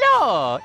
hello.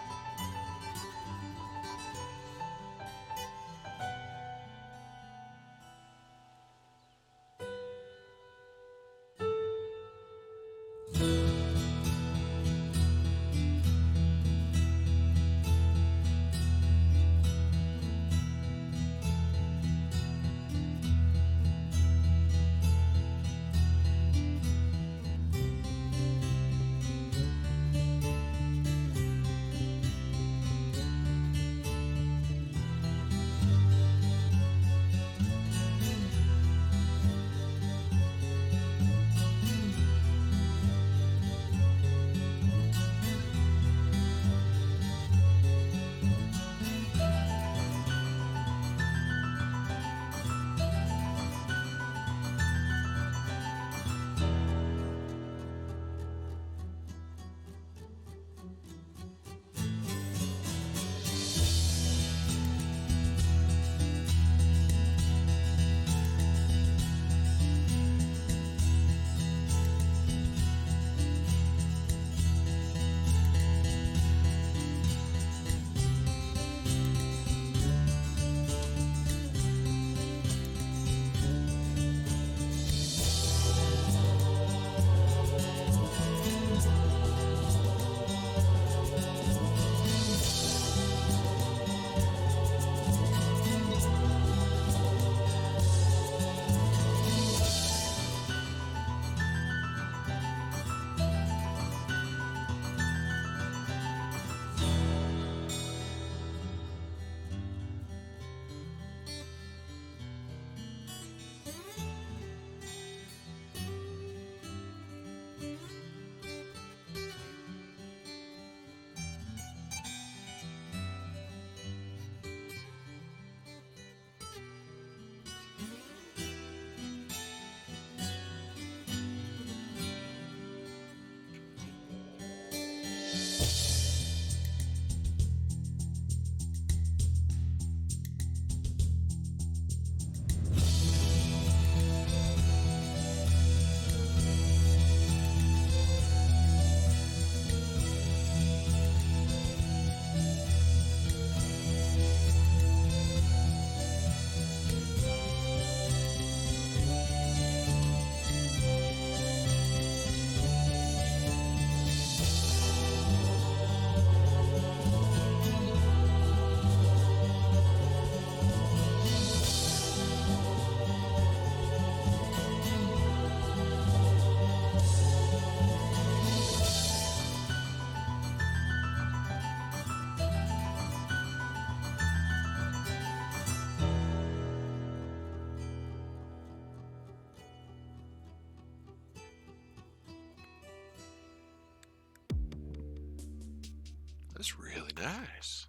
That's really nice.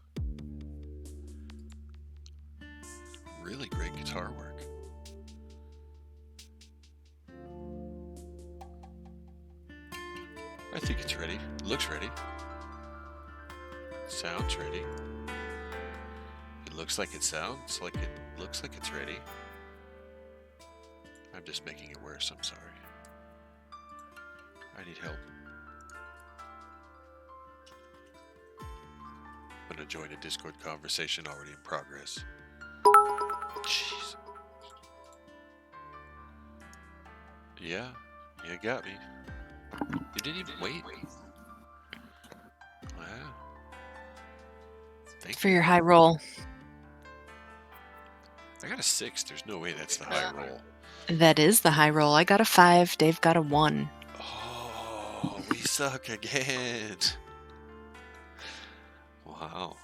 Really great guitar work. I think it's ready. Looks ready. Sounds ready. It looks like it sounds like it looks like it's ready. I'm just making it worse. I'm sorry. I need help. I'm gonna join a Discord conversation already in progress. Jeez. Yeah, you got me. You didn't even wait. Wow. Thank For you. your high roll. I got a 6. There's no way that's the high roll. That is the high roll. I got a 5. Dave got a 1. Oh, we suck again. Wow.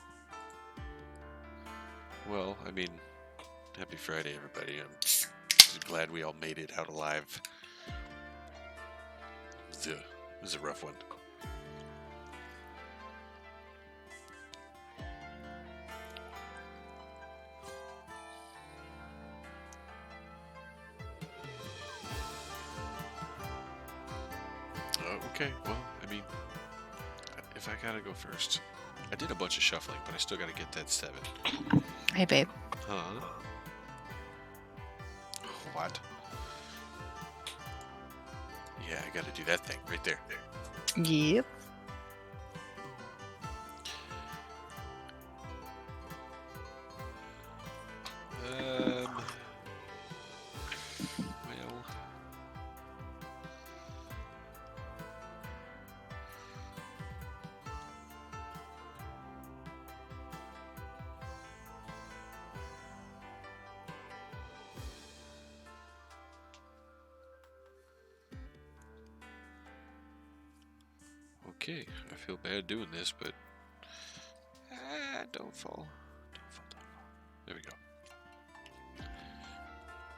Well, I mean, happy Friday, everybody. I'm glad we all made it out alive. It was a rough one. Okay, well, I mean, if I gotta go first, I did a bunch of shuffling, but I still gotta get that 7. Hey, babe. Huh? What? Yeah, I gotta do that thing right there. Yep. Okay, I feel bad doing this, but don't fall. Don't fall. Don't fall. There we go.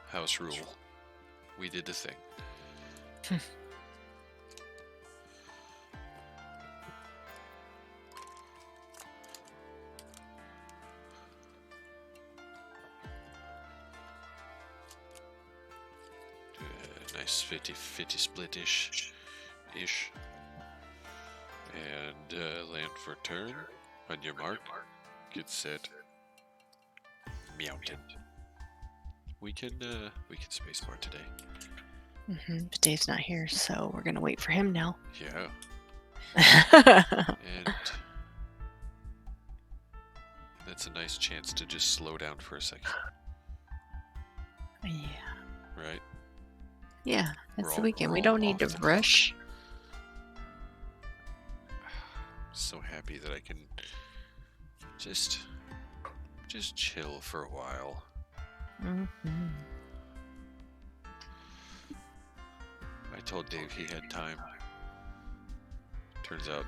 House rule. We did the thing. Nice 50-50 split-ish. And land for turn. On your mark. Get set. Mountain. We can spacebar today. But Dave's not here, so we're gonna wait for him now. Yeah. And that's a nice chance to just slow down for a second. Yeah. Right? Yeah, it's the We're weekend. We all don't need to off the rush. I'm so happy that I can just chill for a while. I told Dave he had time. Turns out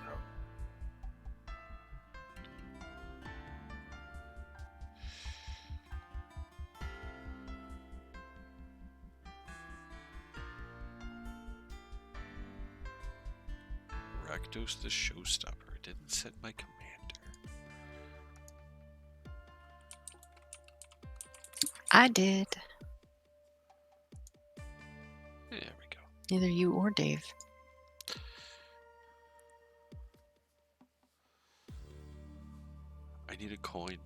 Rakdos the showstopper didn't set my commander. I did. There we go. Neither you or Dave. I need a coin.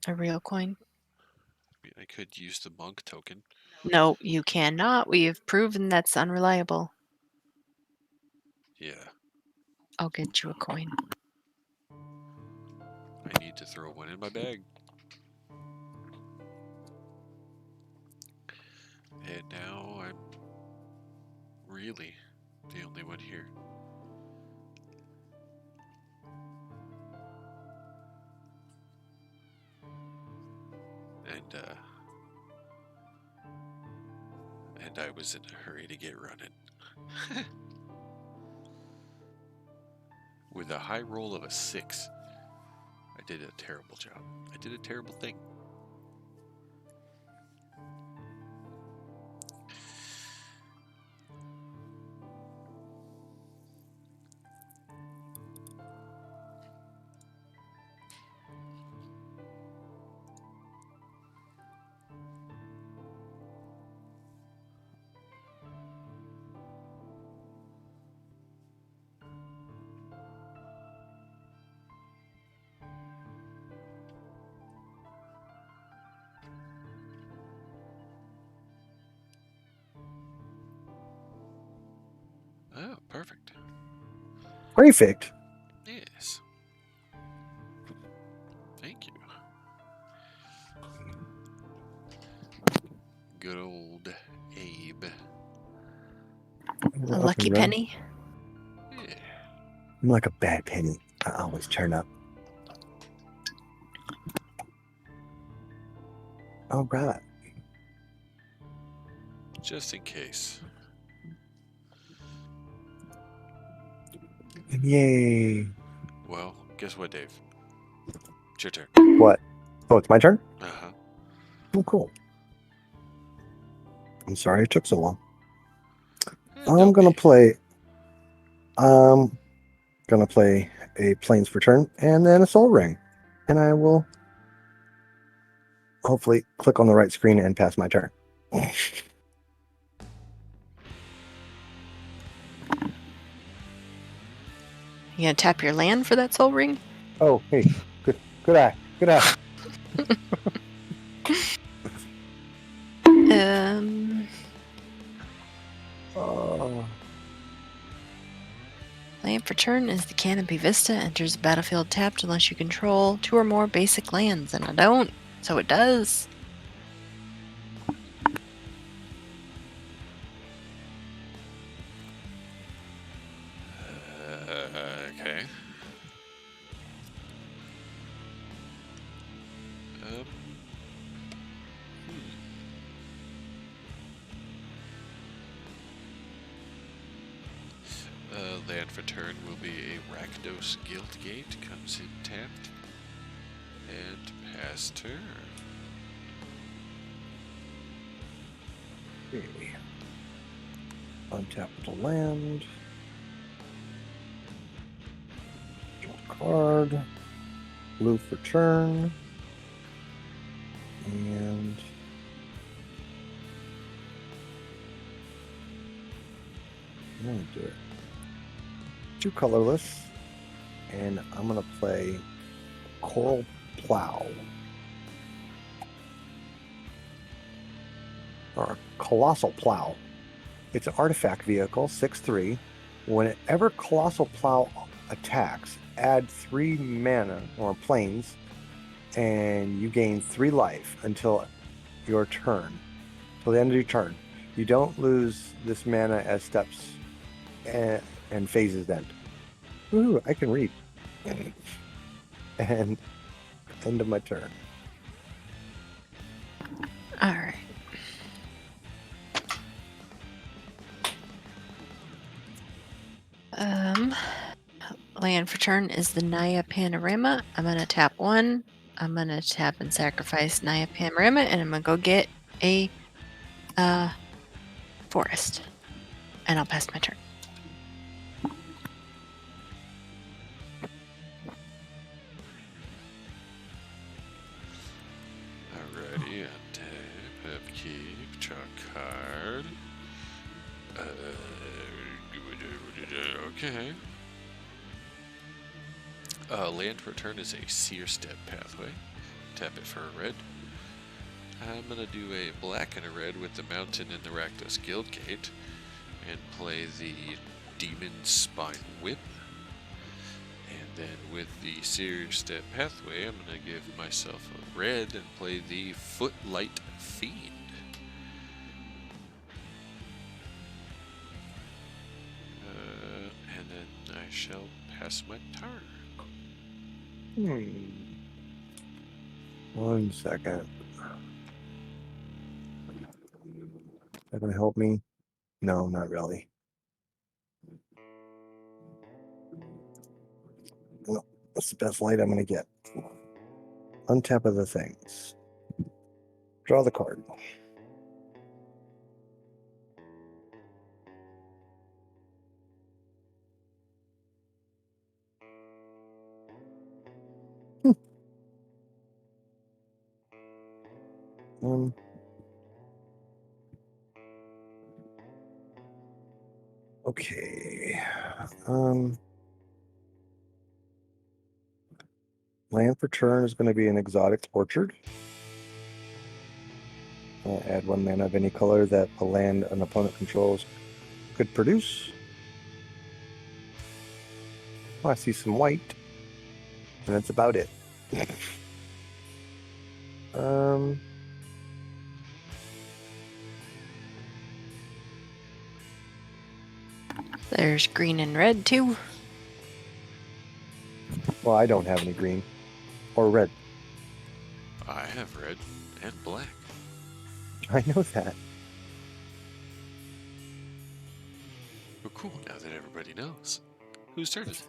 A real coin? I mean, I could use the monk token. No, you cannot. We have proven that's unreliable. Yeah. I'll get you a coin. I need to throw one in my bag. And now I'm really the only one here. And I was in a hurry to get running. With a high roll of a 6. I did a terrible job. I did a terrible thing. Oh, perfect. Perfect. Yes. Thank you. Good old Abe. A lucky penny? Yeah. I'm like a bad penny. I always turn up. All right. Just in case. Yay. Well, guess what, Dave? It's your turn. What? Oh, it's my turn? Uh-huh. Oh, cool. I'm sorry it took so long. I'm Don't gonna be. play a Plains for turn and then a Soul Ring. And I will hopefully click on the right screen and pass my turn. You gonna tap your land for that soul ring? Oh, hey, good eye. Oh. Land for turn is the Canopy Vista. Enters the battlefield tapped unless you control 2 or more basic lands, and I don't, so it does. Okay. land for turn will be a Rakdos Guildgate. Comes in tapped. And pass turn. Okay. Untap the land. Draw a card. Blue for turn. And I'm gonna do it. 2 colorless. And I'm gonna play Coral Plow. Or Colossal Plow. It's an artifact vehicle, 6/3. Whenever Colossal Plow attacks, add 3 mana or planes, and you gain 3 life until your turn. Till the end of your turn. You don't lose this mana as steps and phases end. Ooh, I can read. And end of my turn. All right. Land for turn is the Naya Panorama. I'm gonna tap 1. I'm gonna tap and sacrifice Naya Panorama, and I'm gonna go get a forest, and I'll pass my turn. Alrighty, untap, upkeep, draw a card. Okay. Land for turn is a Seer Step pathway. Tap it for a red. I'm gonna do a black and a red with the mountain and the Rakdos Guildgate, and play the Demon Spine Whip. And then with the Seer Step pathway, I'm gonna give myself a red and play the Footlight Fiend. And then I shall pass my turn. 1 second. That gonna help me? No, not really. No, that's the best light I'm gonna get. Untap other things. Draw the card. Okay. Land for turn is going to be an exotic orchard. Add 1 mana of any color that a land an opponent controls could produce. Oh, I see some white, and that's about it. There's green and red too. Well, I don't have any green or red. I have red and black. I know that. Well, cool, now that everybody knows. Whose turn is it?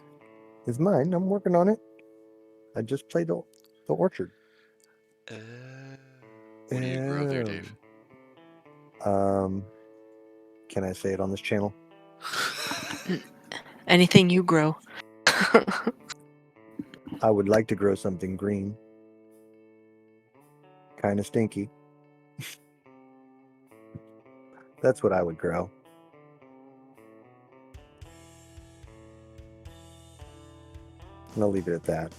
It's mine. I'm working on it. I just played the orchard. What do you grow there, Dave? Can I say it on this channel? Anything you grow. I would like to grow something green. Kind of stinky. That's what I would grow. And I'll leave it at that.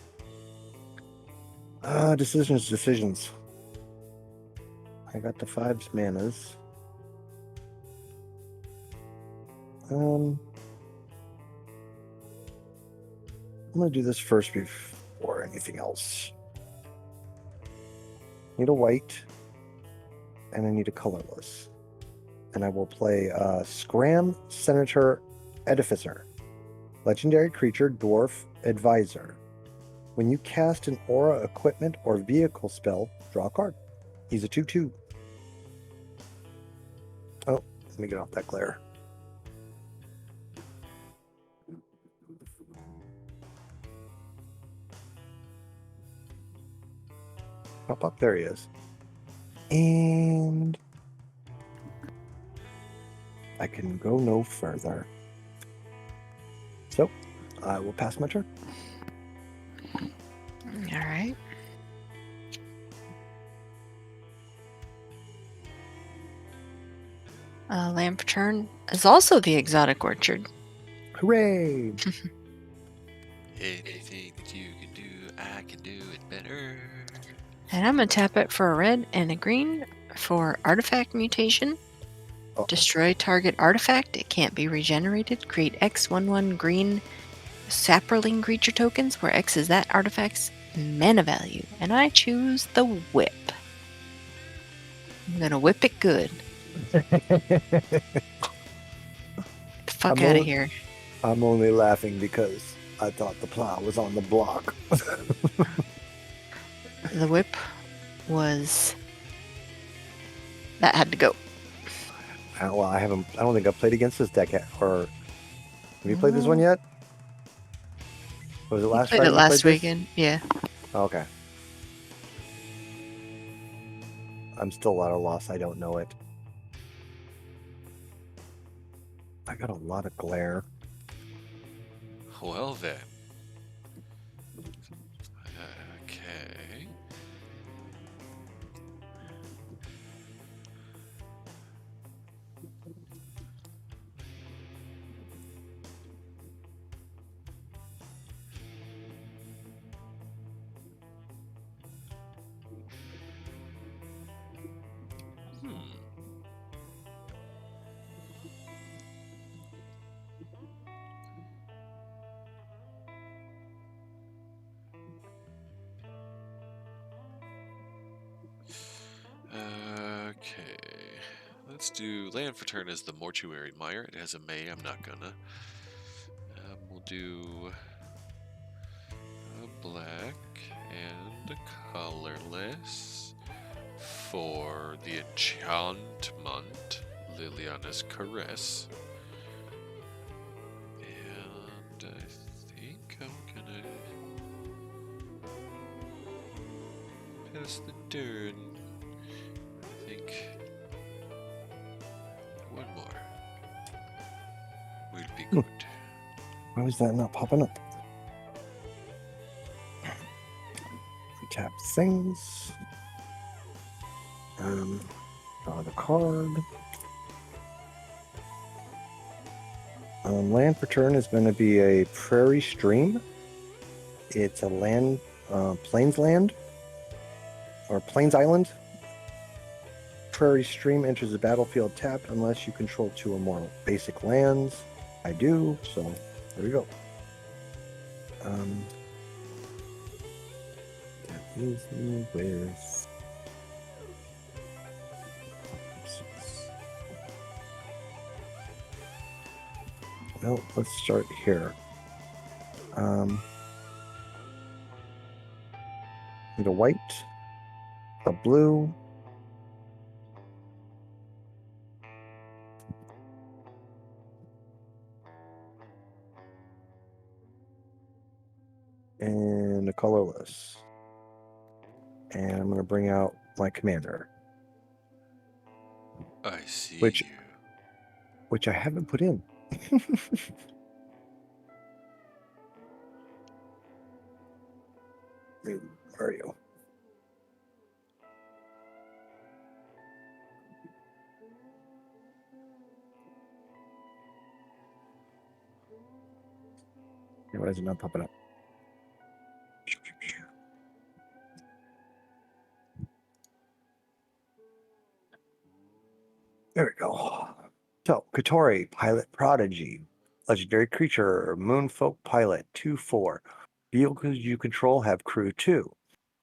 Decisions. I got the 5 manas. I'm going to do this first before anything else. Need a white, and I need a colorless. And I will play Scram Senator Edificer. Legendary creature, Dwarf Advisor. When you cast an aura, equipment, or vehicle spell, draw a card. He's a 2/2. Oh, let me get off that glare. Pop up. There he is. And I can go no further. So I will pass my turn. All right. Land for turn is also the exotic orchard. Hooray! Anything that you can do, I can do it better. And I'm going to tap it for a red and a green for artifact mutation. Uh-oh. Destroy target artifact. It can't be regenerated. Create X11 green sapperling creature tokens, where X is that artifact's mana value. And I choose the whip. I'm going to whip it good. Get the fuck out of here. I'm only laughing because I thought the plow was on the block. The whip was... that had to go. Well, I don't think I've played against this deck yet. Or have you played this one yet? Was it last Played Friday? it last weekend. Yeah. Okay. I'm still at a loss. I don't know it. I got a lot of glare. Well then. Okay. Okay. Let's do land for turn as the mortuary mire. It has a May. I'm not gonna. We'll do a black and a colorless for the enchantment, Liliana's Caress. And I think I'm gonna pass the turn. I think one more will be good. Why is that not popping up? Tap things. Draw the card. Land for turn is going to be a prairie stream. It's a land, plains land, or plains island. Prairie stream enters the battlefield tapped unless you control 2 or more basic lands. I do, so there we go. That leaves me with... Well, let's start here. The white, the blue, and a colorless. And I'm going to bring out my commander. I see Which- you. Which I haven't put in. Where are you? Why is it not popping up? There we go. So, Katori, Pilot Prodigy, Legendary Creature, Moonfolk Pilot, 2/4. Vehicles you control have crew 2.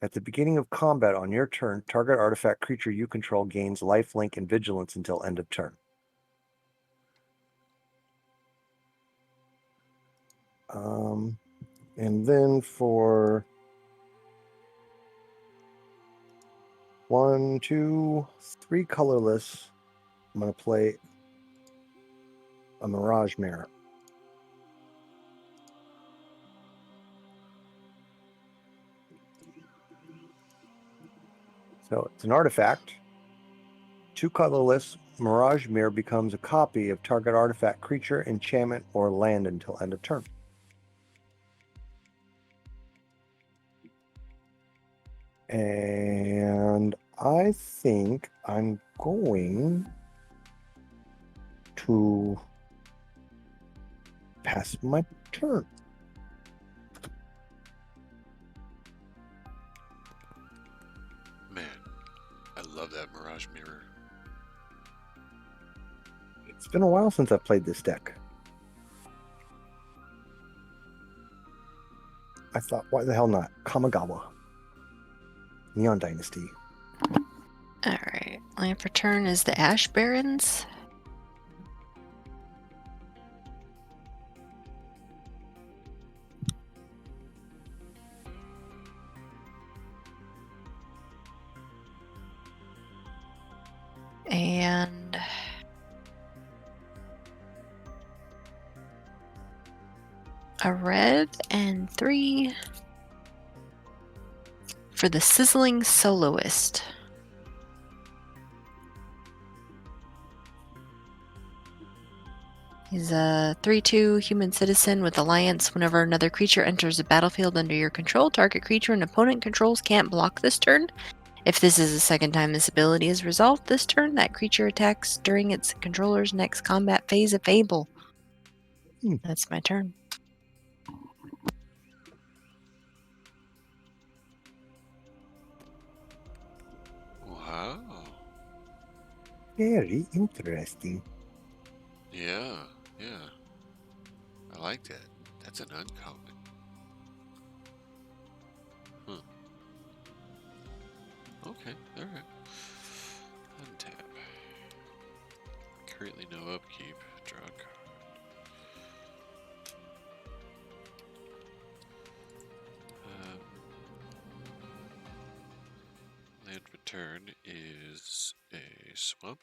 At the beginning of combat on your turn, target artifact creature you control gains lifelink and vigilance until end of turn. And then for 1, 2, 3 colorless, I'm going to play a Mirage Mare. So it's an artifact. 2 colorless, Mirage Mirror becomes a copy of target artifact, creature, enchantment, or land until end of turn. And I think I'm going to pass my turn. Man, I love that Mirage Mirror. It's been a while since I've played this deck. I thought, why the hell not? Kamigawa. Neon Dynasty. Alright. Land for turn is the Ash Barrens. And a red and 3 for the Sizzling Soloist. He's a 3/2 human citizen with Alliance. Whenever another creature enters the battlefield under your control, target creature an opponent controls can't block this turn. If this is the second time this ability is resolved this turn, that creature attacks during its controller's next combat phase of Fable. That's my turn. Wow. Very interesting. Yeah, yeah. I like that. That's an uncommon. Okay, alright. Untap. Currently no upkeep. Draw a card. Land return is a swamp.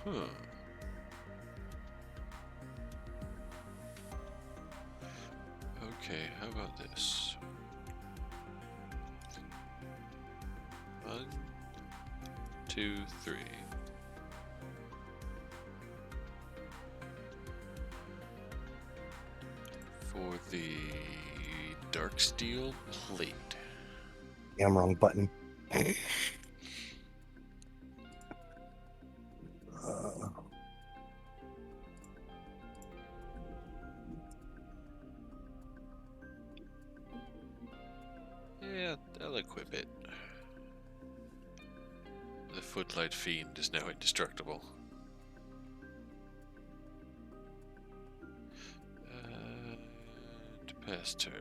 Huh. Okay, how about this? 1, 2, 3. For the Darksteel Plate. Yeah, I'm wrong button. Yeah, I'll equip it. The Footlight Fiend is now indestructible. Pass turn.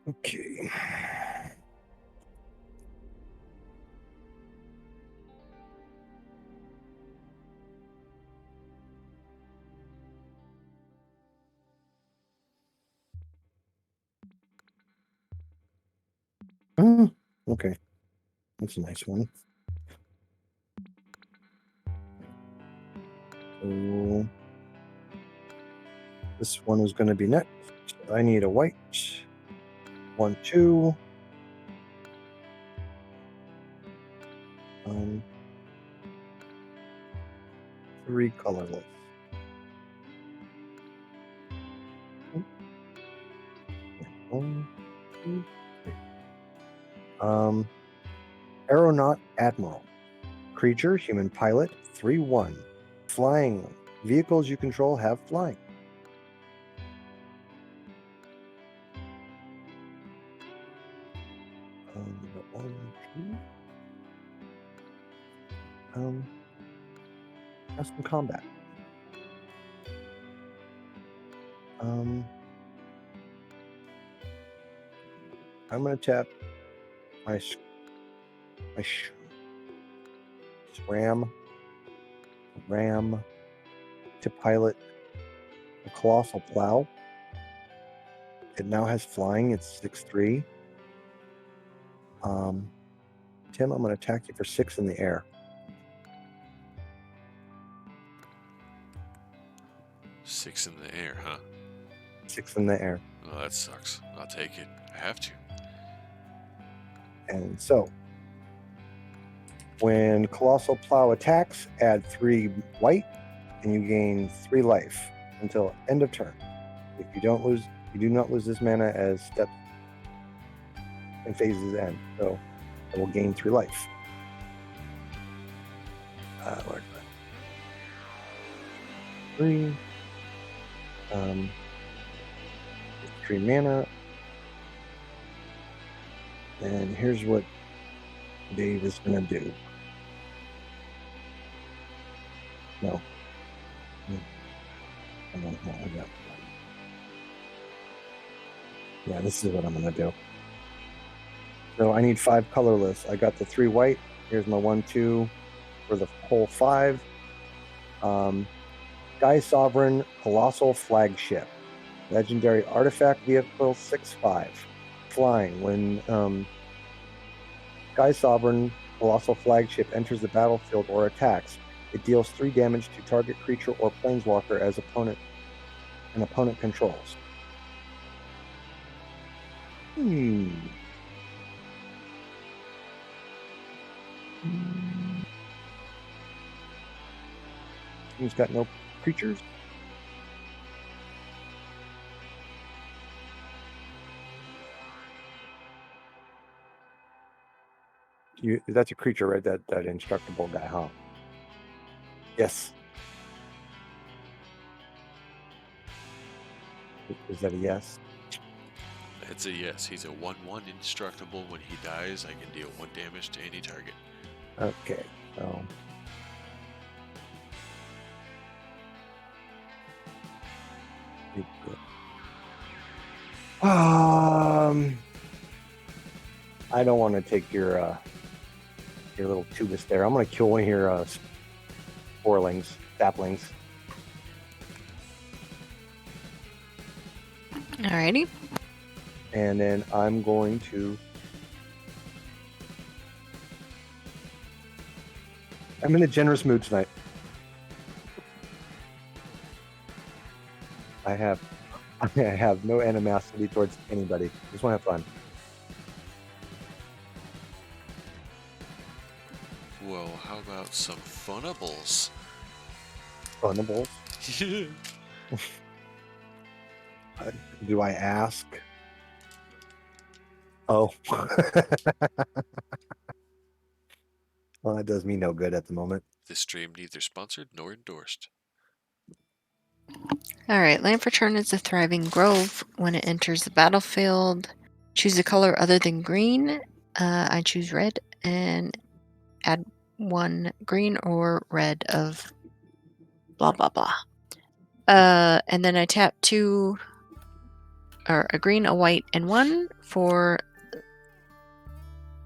Okay. Okay. That's a nice one. So this one is going to be next. I need a white. 1, 2. 3 colorless. One, 2, 3. Aeronaut Admiral. Creature, human pilot, 3/1. Flying. Vehicles you control have flying. Custom combat. I'm going to tap my ram to pilot a colossal plow. It now has flying. It's 6/3. Tim, I'm going to attack you for 6 in the air. 6 in the air, huh? 6 in the air. Oh, that sucks. I'll take it. I have to. And so, when Colossal Plow attacks, add 3 white, and you gain 3 life until end of turn. If you do not lose this mana as steps and phases end. So, it will gain 3 life. Where's that? 3. 3 mana. And here's what Dave is going to do. No. Yeah, this is what I'm going to do. So I need 5 colorless. I got the 3 white. Here's my 1, 2 for the whole 5. Sky Sovereign Colossal Flagship. Legendary Artifact Vehicle 6/5. Flying. When Sky Sovereign Colossal Flagship enters the battlefield or attacks, it deals 3 damage to target creature or planeswalker as an opponent controls. He's got no creatures. That's a creature, right? That indestructible guy, huh? Yes. Is that a yes? It's a yes. He's a 1/1 indestructible. When he dies, I can deal 1 damage to any target. Okay. So. I don't want to take your little tubus there. I'm going to kill one of your saplings. Alrighty. And then I'm going to. I'm in a generous mood tonight. I have no animosity towards anybody. Just want to have fun. Well, how about some funables? Funables? Do I ask? Oh. Well, that does me no good at the moment. This stream neither sponsored nor endorsed. Alright, land for turn is a thriving grove. When it enters the battlefield, choose a color other than green. I choose red and add 1 green or red of blah blah blah. And then I tap 2 or a green, a white, and 1 for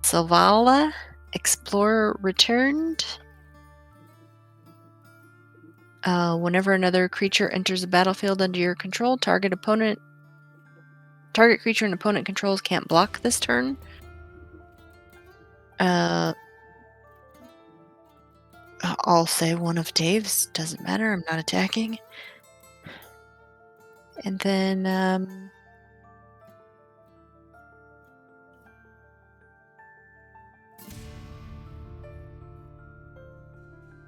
Selvala Explorer returned. Whenever another creature enters the battlefield under your control, target creature and opponent controls can't block this turn. I'll say one of Dave's. Doesn't matter. I'm not attacking. And then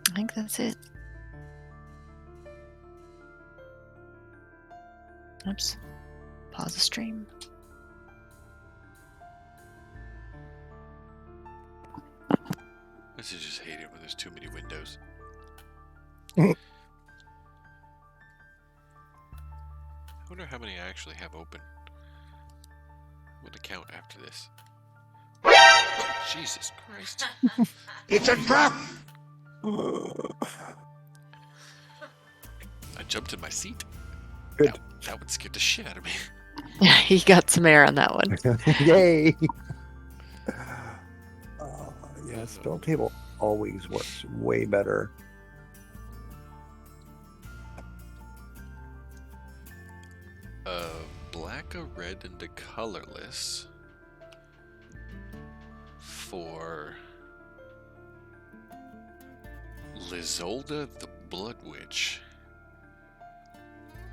I think that's it. Oops. Pause the stream. I just hate it when there's too many windows. I wonder how many I actually have open. I'm going to count after this. Jesus Christ. It's a trap! I jumped in my seat. Good. That would scare the shit out of me. He got some air on that one. Yay! Yeah, spell table always works way better. Black, a red, and a colorless for Lizolda the Blood Witch.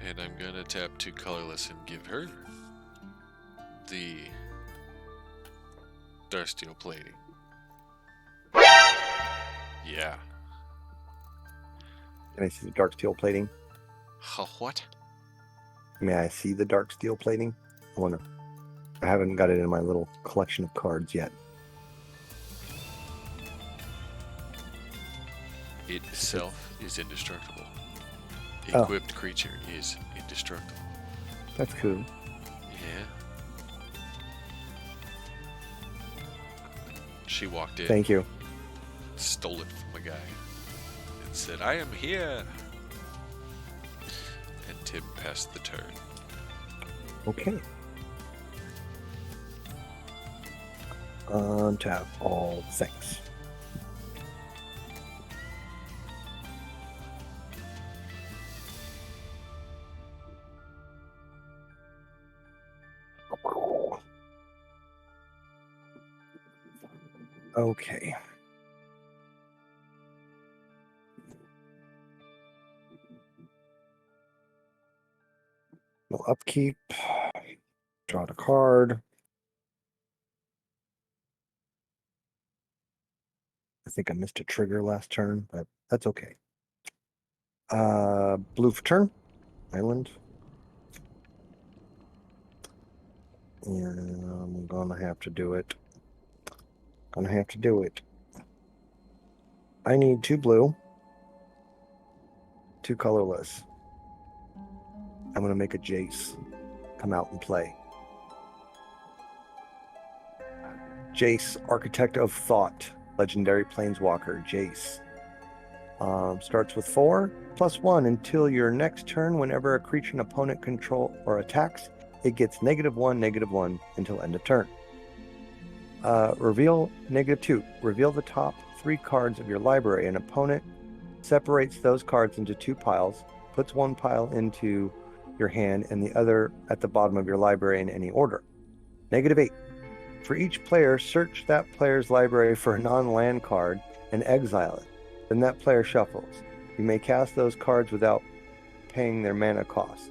And I'm gonna tap 2 colorless and give her the Darksteel plating. Yeah. Can I see the dark steel plating? What? May I see the dark steel plating? I wonder. I haven't got it in my little collection of cards yet. It itself is indestructible. Oh. Equipped creature is indestructible. That's cool. Yeah. She walked in, Thank you. stole it from a guy, and said, "I am here." And Tim passed the turn. Okay. Untap all things. Okay. No upkeep. Draw the card. I think I missed a trigger last turn, but that's okay. Blue for turn. Island. And I'm gonna have to do it. I need 2 blue, 2 colorless. I'm gonna make a Jace come out and play. Jace, Architect of Thought, Legendary Planeswalker, Jace. Starts with 4+1 until your next turn. Whenever a creature an opponent control or attacks, it gets -1/-1 until end of turn. Reveal -2. Reveal the top 3 cards of your library. An opponent separates those cards into 2 piles, puts 1 pile into your hand and the other at the bottom of your library in any order. -8. For each player, search that player's library for a non-land card and exile it. Then that player shuffles. You may cast those cards without paying their mana cost.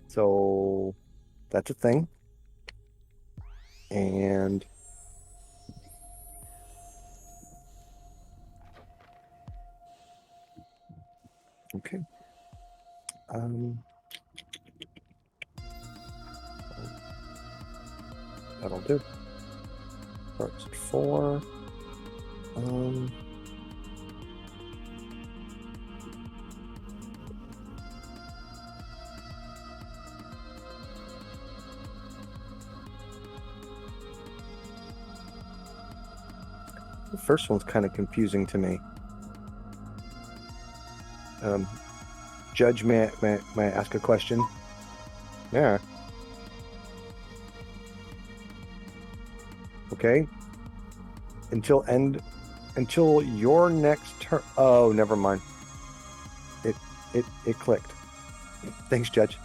So that's a thing. And okay. That'll do. Starts at 4. The first one's kind of confusing to me. Judge, may I ask a question? Yeah. Okay. Until your next turn. Oh, never mind. It clicked. Thanks, Judge.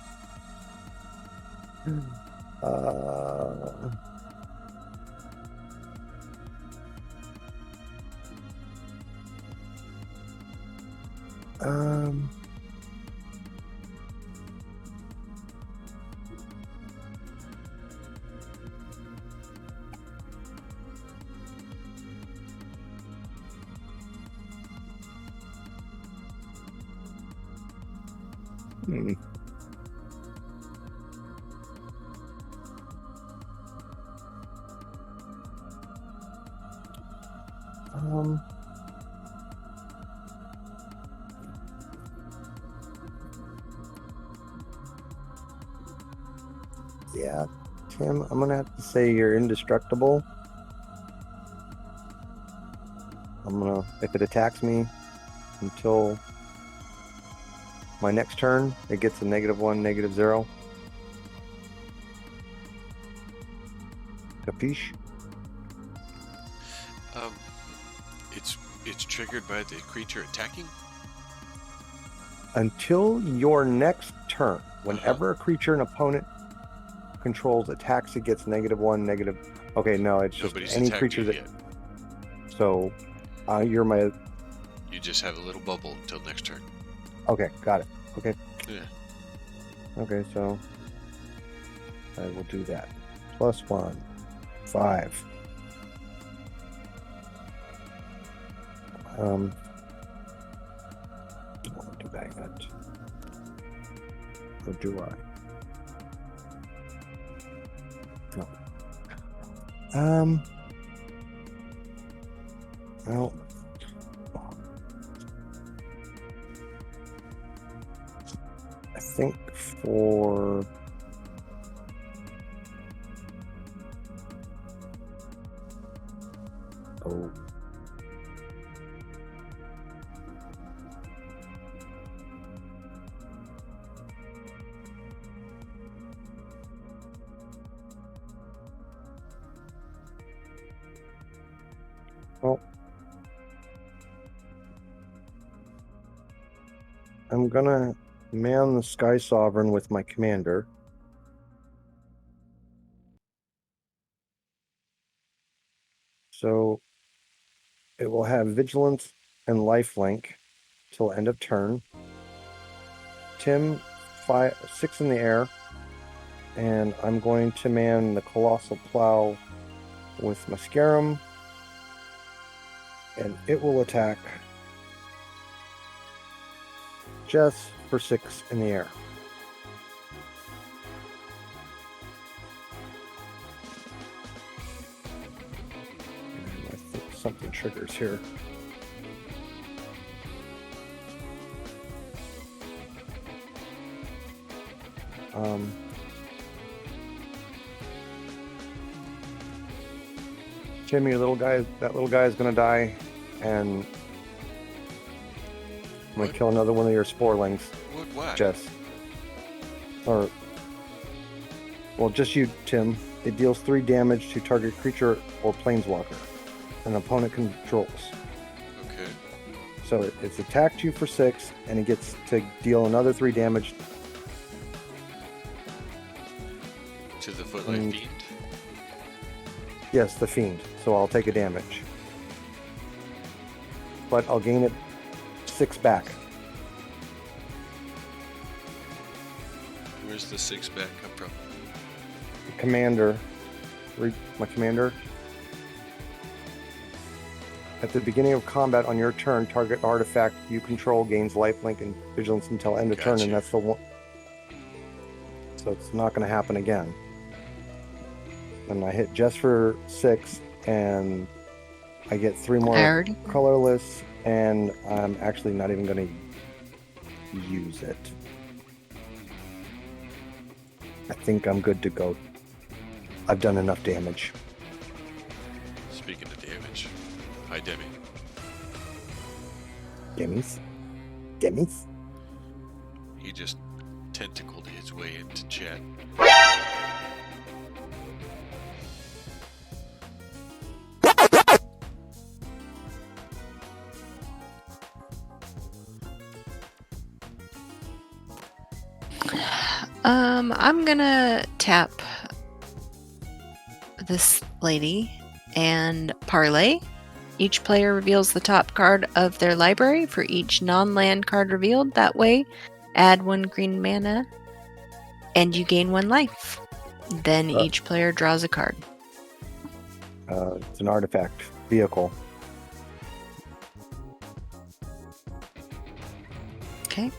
Yeah, Tim, I'm gonna have to say you're indestructible. If it attacks me until my next turn, it gets a -1, -0. Capiche? It's triggered by the creature attacking. Until your next turn, whenever a creature an opponent controls attacks, it gets -1, negative. Okay, no, it's just Nobody's any attacked creature you that. yet. So, you're my. You just have a little bubble until next turn. Okay, got it. Okay. Yeah. Okay, so I will do that. +1, 5. I want to do that yet. Or do I? No. Well, I think for oh. Well, I'm gonna man the Sky Sovereign with my commander. So it will have Vigilance and Lifelink till end of turn. Tim, 6 in the air, and I'm going to man the Colossal Plow with Mascarum, and it will attack Jess for 6 in the air. And I think something triggers here. Jimmy, that little guy is gonna die, and I'm gonna kill another one of your sporelings. What? Jess. Or, well, just you, Tim. It deals 3 damage to target creature or planeswalker an opponent controls. Okay. So it's attacked you for 6, and it gets to deal another 3 damage. To the Footlight Fiend? Yes, the Fiend. So I'll take a damage. But I'll gain it 6 back. Where's the 6 back come from? Commander. My commander. At the beginning of combat on your turn, target artifact you control gains lifelink and vigilance until end of turn, and that's the one. So it's not going to happen again. And I hit just for 6, and I get 3 more colorless, and I'm actually not even going to use it. I think I'm good to go. I've done enough damage. Speaking of damage, hi Demi. Gimmies? He just tentacled his way into chat. I'm gonna tap this lady and parlay. Each player reveals the top card of their library for each non-land card revealed. That way, add 1 green mana, and you gain 1 life. Then each player draws a card. It's an artifact vehicle. Okay.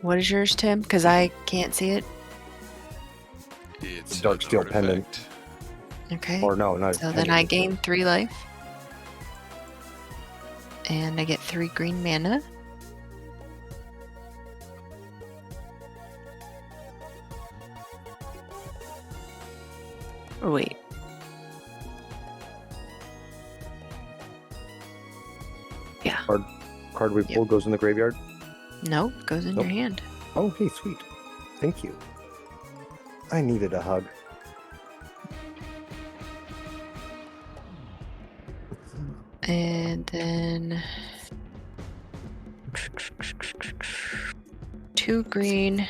What is yours, Tim? Because I can't see it. It's Dark an Steel artifact. Pendant. Okay. Or no, not. So then I gain 3 life. And I get 3 green mana. Oh, wait. Yeah. Card we pull goes in the graveyard. Nope, goes in Nope. your hand. Oh, okay, sweet. Thank you. I needed a hug. And then 2 green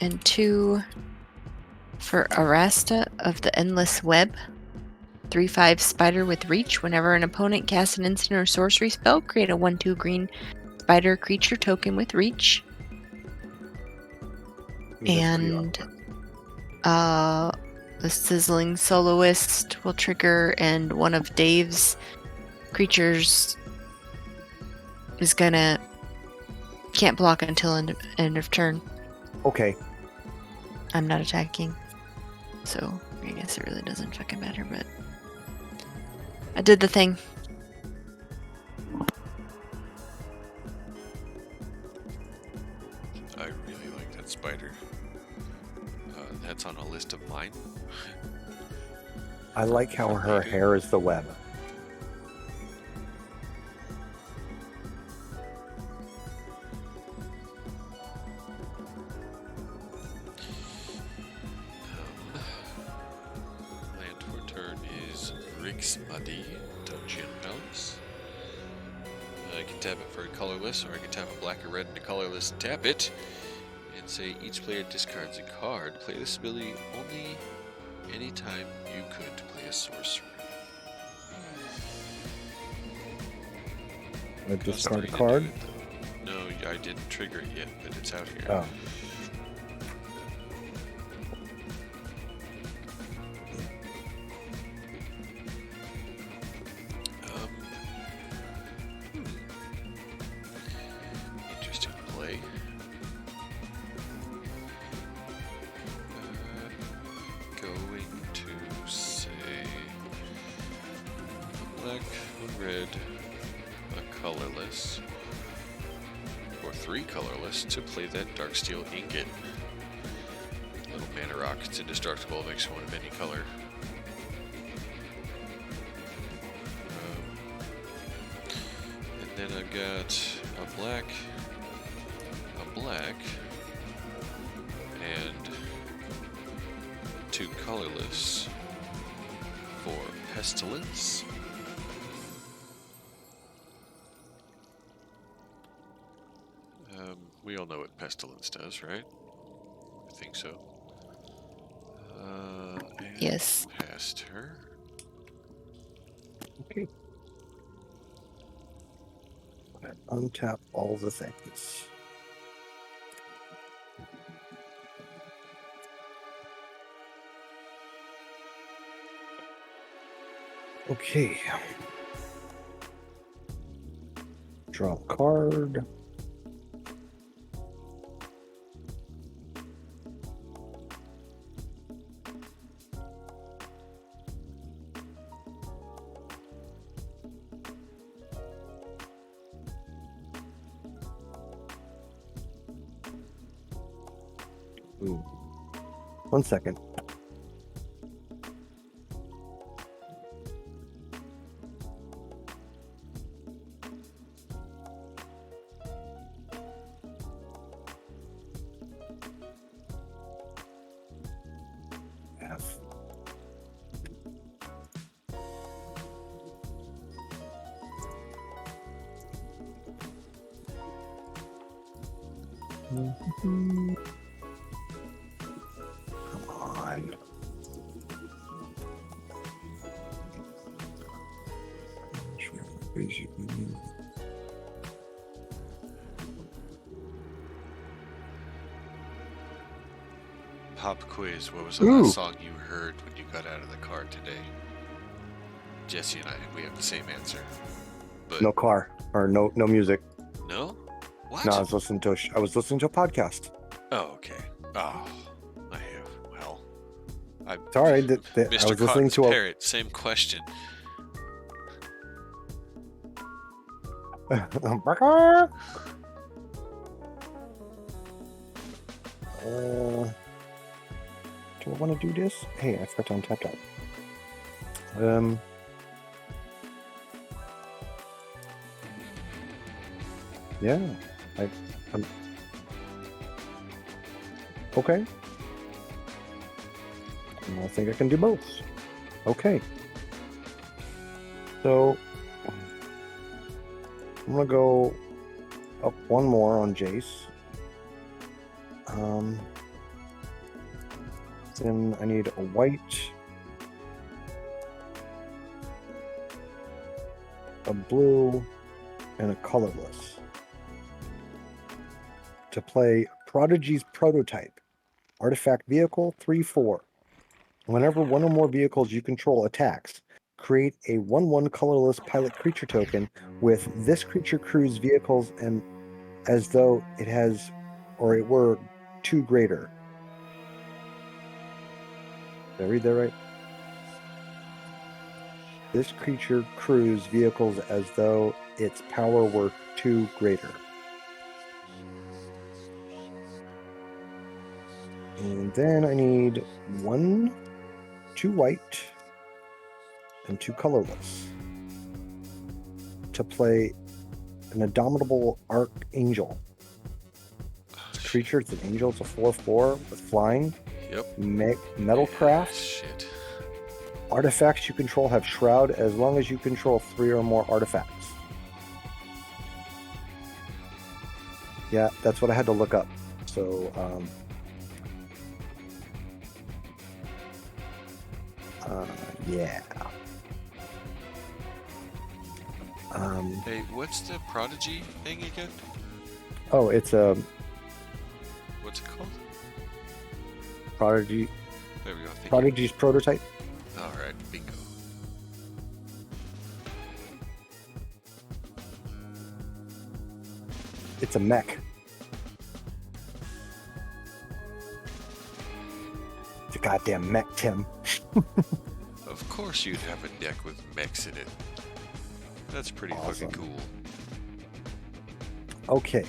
and 2 for Arasta of the Endless Web. 3/5 spider with reach. Whenever an opponent casts an instant or sorcery spell, create a 1/2 green spider creature token with reach. And the Sizzling Soloist will trigger, and one of Dave's creatures is can't block until end of turn. Okay. I'm not attacking, so I guess it really doesn't fucking matter, but I did the thing. I really like that spider. That's on a list of mine. I like how her hair is the web. Land for turn is Rick's Muddy, Dungeon Palace. I can tap it for a colorless, or I can tap a black or red and a colorless and tap it. And say each player discards a card. Play this ability only anytime you could play a sorcery. I discard a Costs 3 to card. do it, though. No, I didn't trigger it yet, but it's out here. Oh. Interesting play. Going to say black, one red, a colorless, or 3 colorless to play that Darksteel Ingot. Little mana rock, it's indestructible, makes one of any color. And then I've got a black, and 2 colorless for Pestilence. We all know what Pestilence does, right? I think so. And Yes. Past her. Okay. Untap all the things. Okay. Draw a card. Ooh. 1 second. F. Come on. Pop quiz. What was the Ooh. last song you heard when you got out of the car today? Jesse and I, we have the same answer. But No car or no music. no? What? No, I was listening to a podcast. Oh, okay. Oh, I have. Well, Sorry, I Mr. was listening Cotton's to a Parrot, same question. Do I want to do this? Hey, I forgot to untap that. Yeah. Okay. I think I can do both. Okay. So I'm gonna go up one more on Jace. Then I need a white, a blue, and a colorless to play Prodigy's Prototype. Artifact vehicle 3/4. Whenever one or more vehicles you control attacks, create a 1/1 colorless pilot creature token with this creature crew's vehicles and as though it has or it were 2 greater. Did I read that right? This creature crew's vehicles as though its power were 2 greater. And then I need 2 white, and 2 colorless to play an Indomitable Archangel. It's a creature, it's an angel, it's a 4/4 with flying. Yep. Metalcraft. Shit. Artifacts you control have Shroud as long as you control 3 or more artifacts. Yeah, that's what I had to look up. So, yeah. Hey, what's the Prodigy thing again? Oh, it's a What's it called? Prodigy. There we go. Thank you. Prodigy's Prototype. Alright, bingo. It's a mech. It's a goddamn mech, Tim. Of course you'd have a deck with mechs in it. That's pretty Awesome. fucking cool. Okay.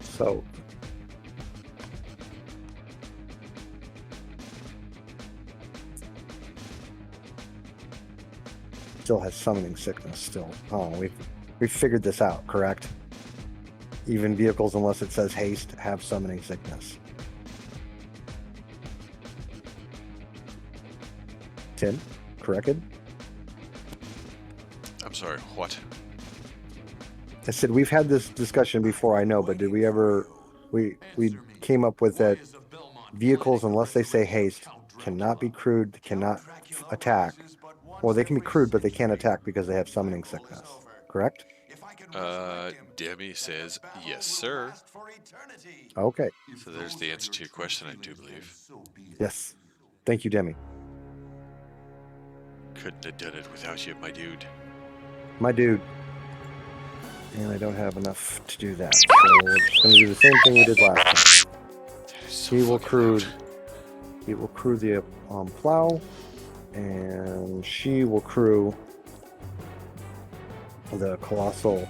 So. Still has summoning sickness still. Oh, we've figured this out, correct? Even vehicles, unless it says haste, have summoning sickness. Tim, corrected? I'm sorry, what? I said we've had this discussion before, I know, but did we ever we came up with that vehicles, unless they say haste, cannot be crewed, cannot attack. Well, they can be crewed, but they can't attack because they have summoning sickness. Correct? Demi says, yes, sir. Okay. So there's the answer to your question, I do believe. Yes. Thank you, Demi. Couldn't have done it without you, my dude. My dude. And I don't have enough to do that. So we're just going to do the same thing we did last time. That is so He will fucking crew. loud. He will crew the plow, and she will crew the colossal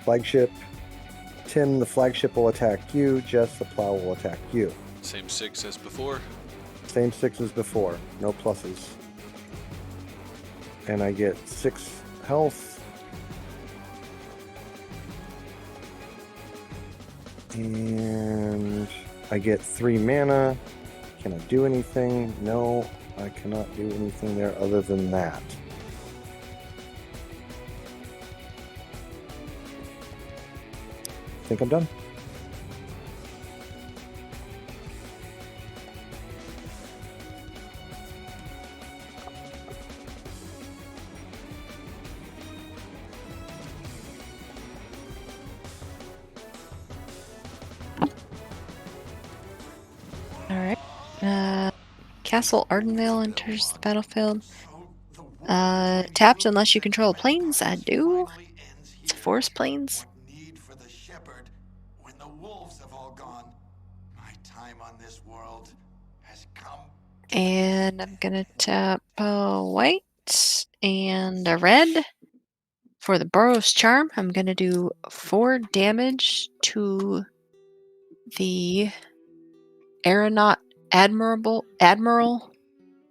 flagship. Tim, the flagship will attack you. Jess, the plow will attack you. Same 6 as before. Same 6 as before. No pluses. And I get 6 health. And I get 3 mana. Can I do anything? No, I cannot do anything there other than that. I think I'm done. Alright. Castle Ardenvale enters the battlefield. Tapped unless you control planes. I do. It's forest planes. Need for the shepherd when the wolves have all gone. My time on this world has come. And I'm gonna tap a white and a red. For the Burrow's Charm, I'm gonna do 4 damage to the Aeronaut Admiral.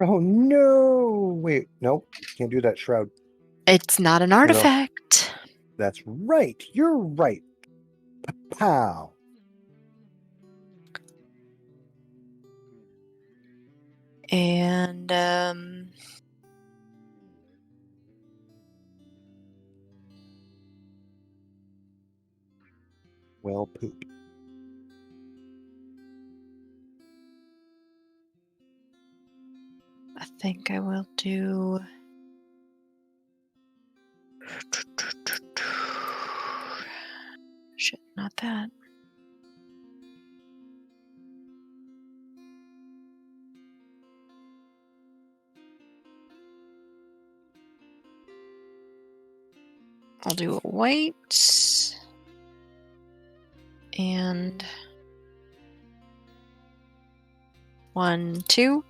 Oh no! Wait, nope. Can't do that shroud. It's not an artifact. That's right. You're right. Pow. And Well, poop. I think I will do. Shit, not that. I'll do a white and 1, 2.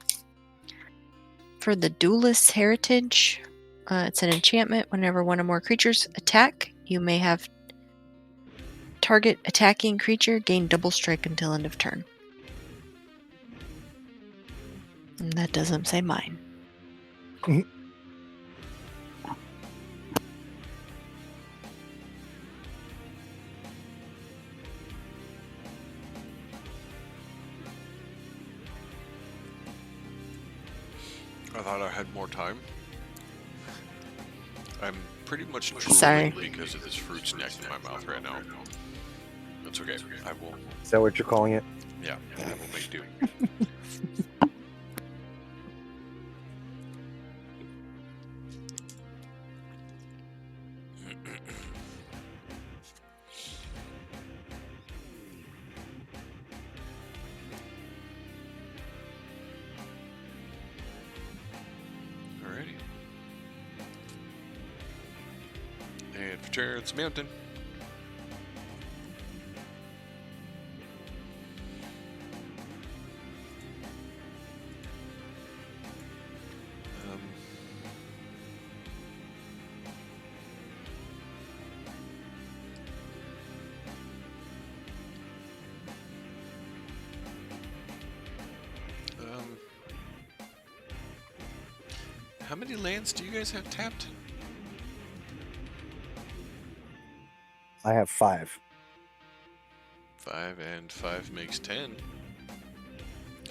For the Duelist Heritage, it's an enchantment. Whenever one or more creatures attack, you may have target attacking creature gain double strike until end of turn. And that doesn't say mine. I thought I had more time. I'm pretty much Sorry. drooling because of this fruit snack in my mouth right now. That's okay. I will. Is that what you're calling it? Yeah, I will make do. Alrighty. And for turn, it's Mountain. How many lands do you guys have tapped? I have 5. 5 and 5 makes 10.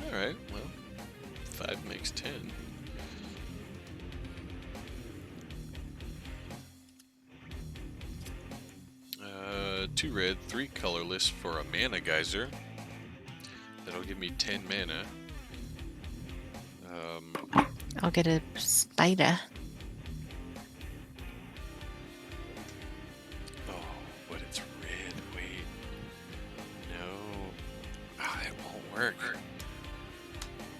Alright, well, 5 makes 10. 2 red, 3 colorless for a mana geyser. That'll give me 10 mana. I'll get a spider. Oh, but it's red. Wait. No. Ah, it won't work.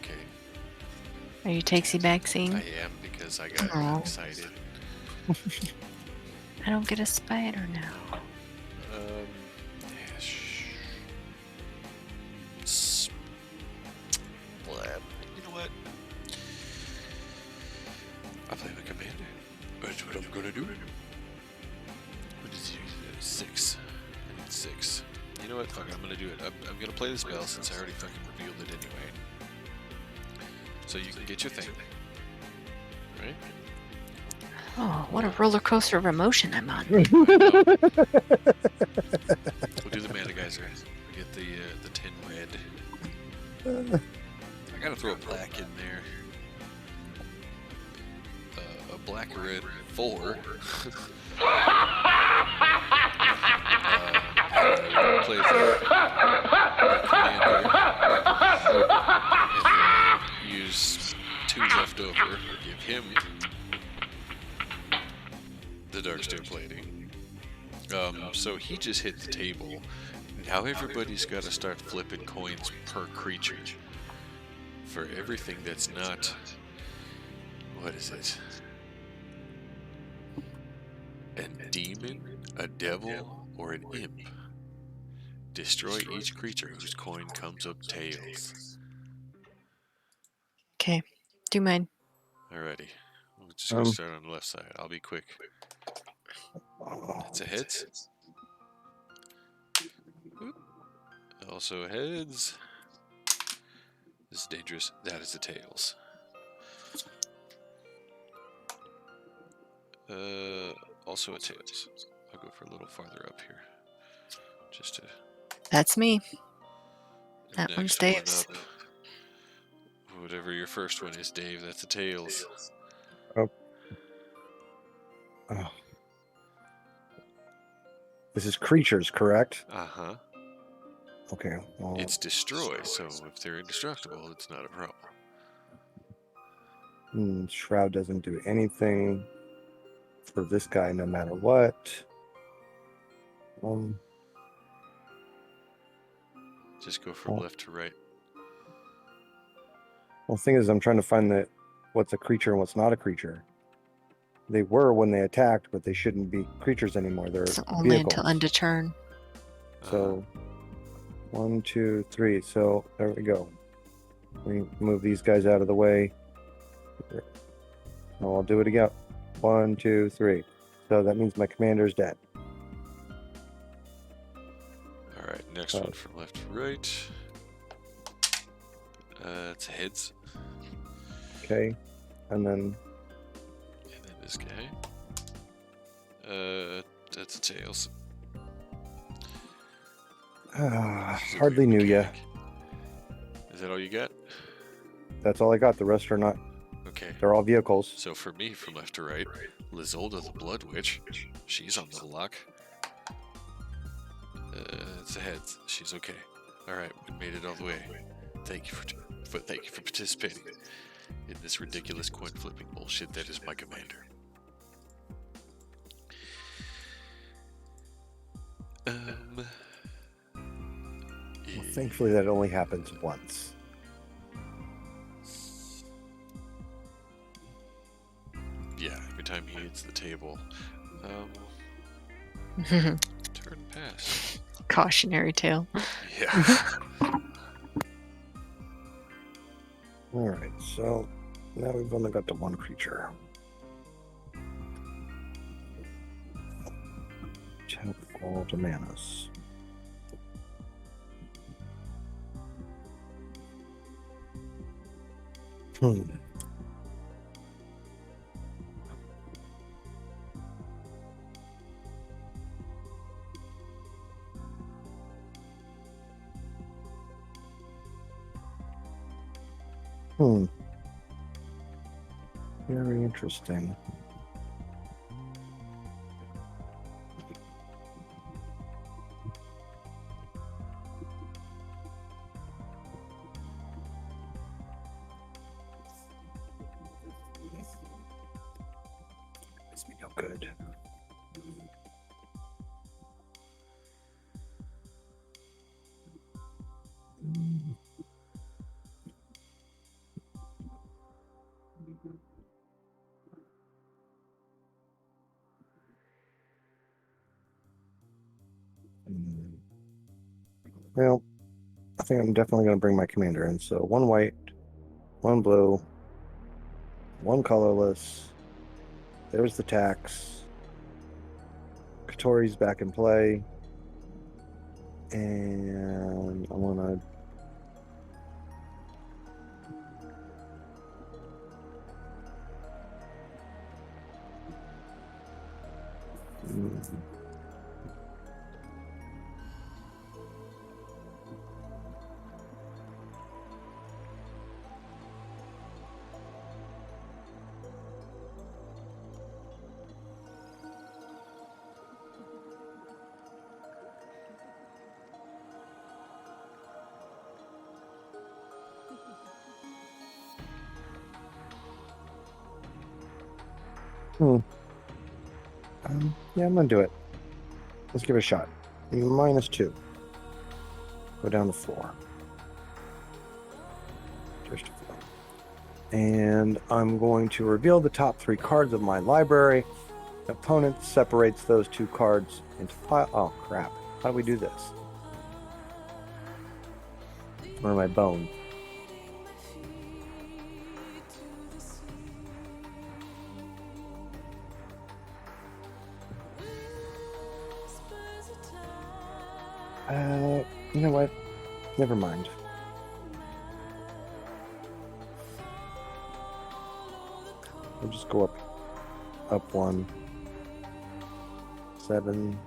Okay. Are you takesy backsing? I am because I got Oh. excited. I don't get a spider now. Yeah, Blab. You know what? I'll play the commander. That's what I'm gonna do. What is it? 6. I need 6. You know what? Fuck it, I'm gonna do it. I'm gonna play the spell since I already fucking revealed it anyway. So you can get your thing. Right? Oh, what a roller coaster of emotion I'm on. We'll do the mana geyser. We get the 10 red. I gotta throw a black in there. A black red 4. Play the commander. And then use 2 left over. Give him the Darkstone plating. So he just hit the table. Now everybody's got to start flipping coins per creature. For everything that's not... What is it? A demon, a devil, or an imp. Destroy each creature whose coin comes up tails. Okay, do mine. Alrighty. We're just going to start on the left side. I'll be quick. That's a heads. Oop. Also heads. This is dangerous. That is the tails. Also a tails. I'll go for a little farther up here. Just to. That's me. And That one's next one Dave's. up. Whatever your first one is, Dave, that's a tails. Oh. This is creatures, correct? Uh-huh. Okay. Well, It's destroy, so if they're indestructible, it's not a problem. Shroud doesn't do anything for this guy no matter what. Just go from left to right. Well, the thing is, I'm trying to find what's a creature and what's not a creature. They were when they attacked, but they shouldn't be creatures anymore. They're It's only vehicles. until end of turn. So, 1, 2, 3. So, there we go. We move these guys out of the way. Oh, I'll do it again. 1, 2, 3. So that means my commander's dead. Alright, next one from left to right. It's heads. Okay. And then this guy. That's a tails. hardly knew ya. Is that all you got? That's all I got. The rest are not. Okay. They're all vehicles. So for me, from left to right, Lizolda the Blood Witch. She's on the block. It's a heads. She's okay. Alright, we made it all the way. Thank you for participating in this ridiculous coin flipping bullshit that is my commander. Well, thankfully, that only happens once. Yeah, every time he hits the table. Turn pass. Cautionary tale. Yeah. Alright, so now we've only got the one creature. Tap all the manas. Very interesting. Makes me no good. Well, I think I'm definitely going to bring my commander in. So 1 white, 1 blue, 1 colorless. There's the tax. Katori's back in play. And I want to... yeah, I'm going to do it. Let's give it a shot. -2. Go down to 4. Just 4. And I'm going to reveal the top 3 cards of my library. The opponent separates those 2 cards into pile. Oh, crap. How do we do this? Where my bone? You know what? Never mind. We'll just go up 1. 7.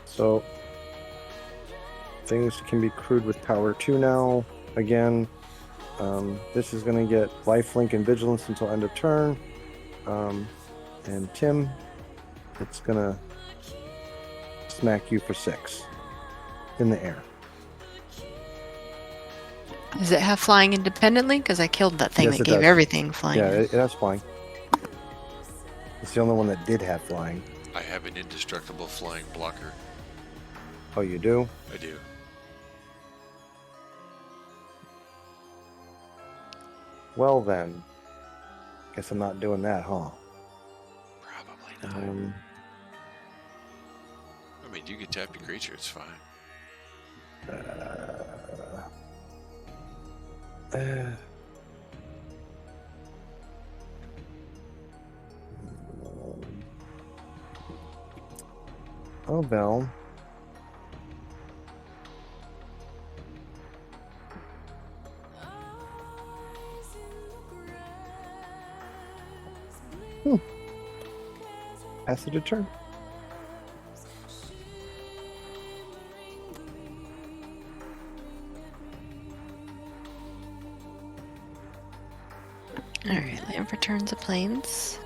So things can be crewed with power 2 now. Again, this is going to get lifelink and vigilance until end of turn. And Tim, it's going to smack you for 6 in the air. Does it have flying independently? Because I killed that thing Yes, that it gave does. everything flying. Yeah, it has flying. It's the only one that did have flying. I have an indestructible flying blocker. Oh, you do? I do. Well then, guess I'm not doing that, huh? Probably not. I mean, you can tap your creature, it's fine. Oh, Bell. Passage of turn. Alright, land returns of planes.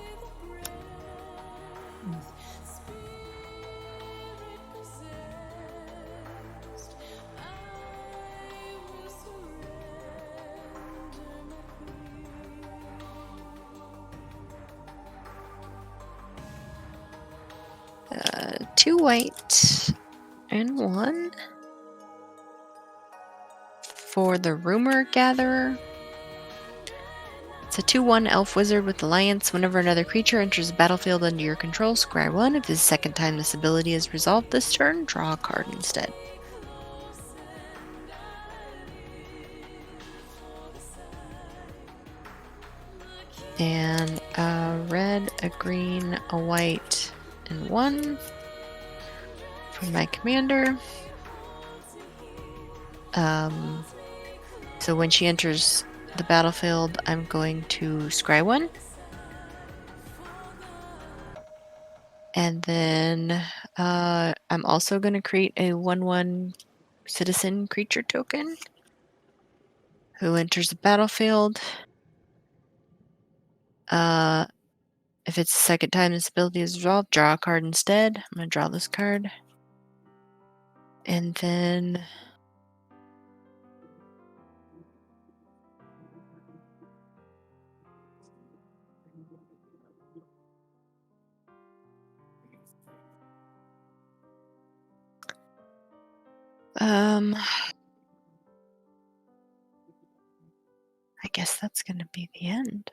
Two white and 1 for the Rumor Gatherer. It's a 2/1 elf wizard with Alliance. Whenever another creature enters the battlefield under your control, scry 1. If this is the second time this ability is resolved this turn, draw a card instead. And a red, a green, a white, and 1 for my commander. So when she enters the battlefield, I'm going to scry 1. And then I'm also going to create a 1/1 citizen creature token who enters the battlefield. If it's the second time this ability is resolved, draw a card instead. I'm going to draw this card. And then I guess that's going to be the end.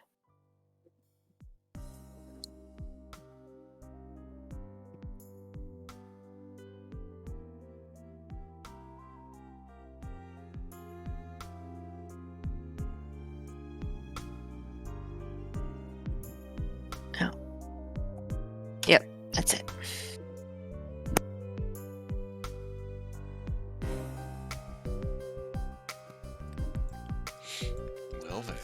Oh. Yep, that's it. Well then.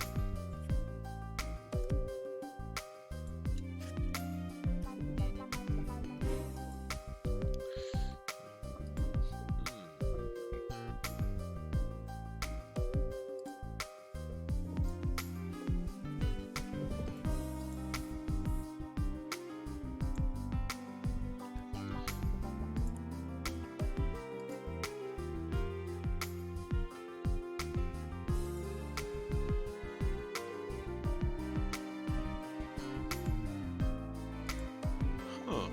Huh.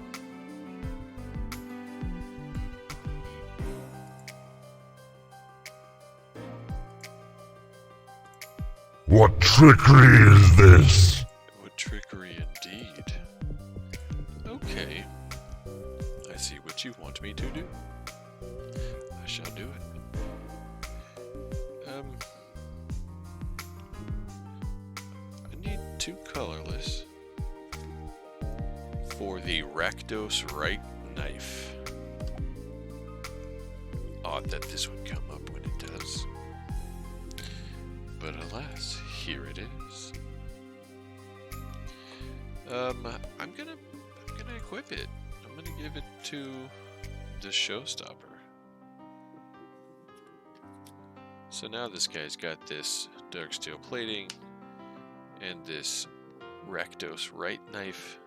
What trickery is this? What trickery indeed. Okay. I see what you want me to do. I shall do it. I need 2 colorless for the Rakdos Right knife. Odd that this would come up when it does. But alas, here it is. I'm gonna equip it. I'm gonna give it to the showstopper. So now this guy's got this dark steel plating and this Rakdos right knife.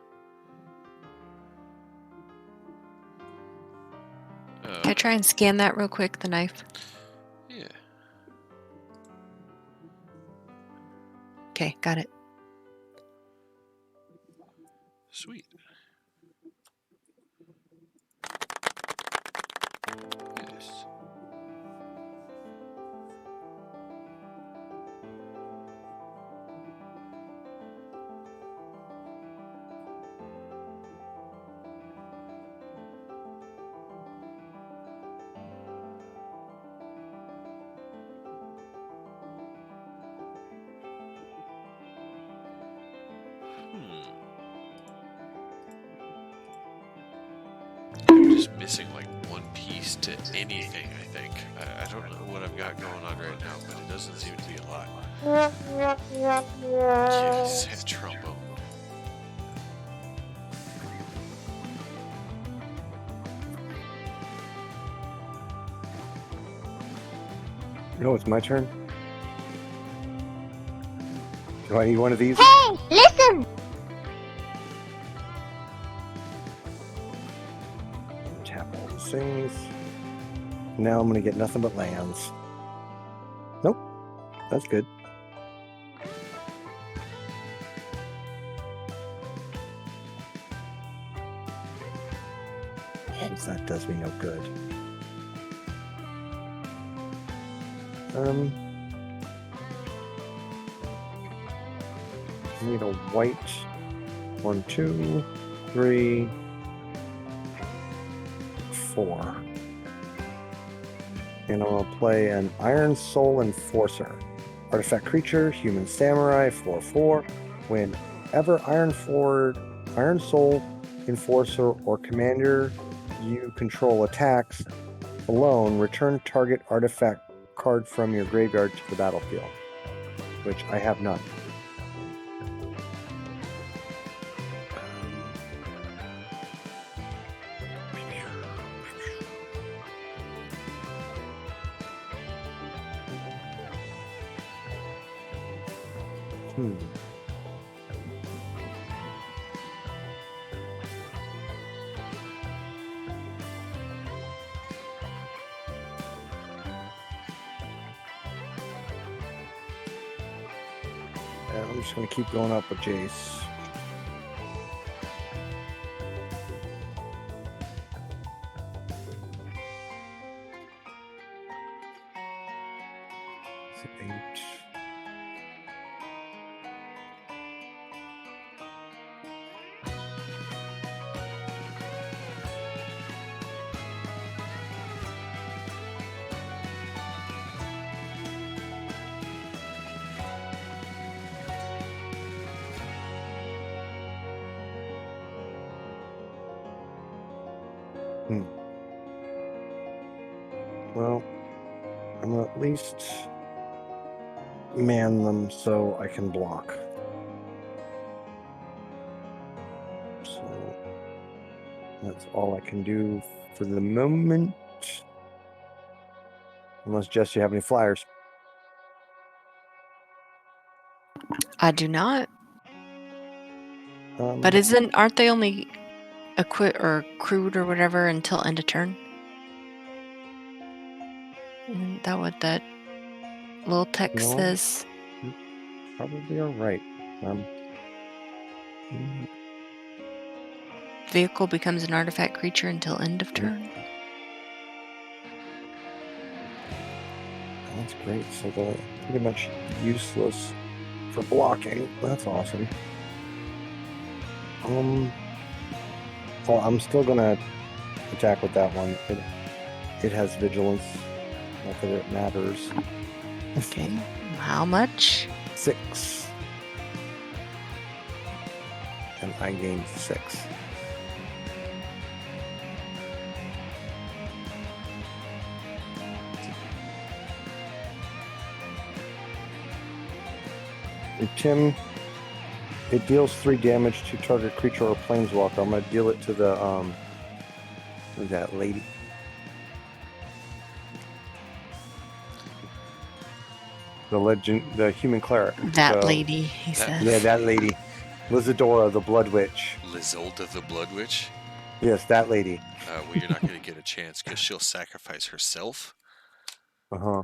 Can I try and scan that real quick, the knife? Yeah. Okay, got it. Sweet. Yes. I'm just missing like one piece to anything, I think. I don't know what I've got going on right now, but it doesn't seem to be a lot. Yes, a trombone. No, it's my turn. Do I need one of these? Hey, listen! Tap all these things. Now I'm gonna get nothing but lands. Nope, that's good. That does me no good. I need a white. 1, 2, 3, 4. And I'm going to play an Iron Soul Enforcer. Artifact creature, human samurai, 4/4. Whenever Iron Soul Enforcer or commander you control attacks alone, return target artifact card from your graveyard to the battlefield, which I have none. I'm just going to keep going up with Jace. Is it 8? Well, I'm gonna at least man them so I can block. So that's all I can do for the moment. Unless, Jess, you have any flyers. I do not. But aren't they only equipped or crewed or whatever until end of turn? Isn't that what that little text No. says? Probably are right. Vehicle becomes an artifact creature until end of turn. That's great. So they're pretty much useless for blocking. That's awesome. Well, I'm still gonna attack with that one. It has vigilance. Not that it matters. Okay. How much? 6. And I gained 6. Tim, it deals 3 damage to target creature or planeswalker. I'm gonna deal it to the who's that lady? The human cleric. That lady, he that- says. Yeah, that lady. Lizadora, the Blood Witch. Lizolda the Blood Witch. Yes, that lady. Well, you're not going to get a chance because she'll sacrifice herself. Uh-huh.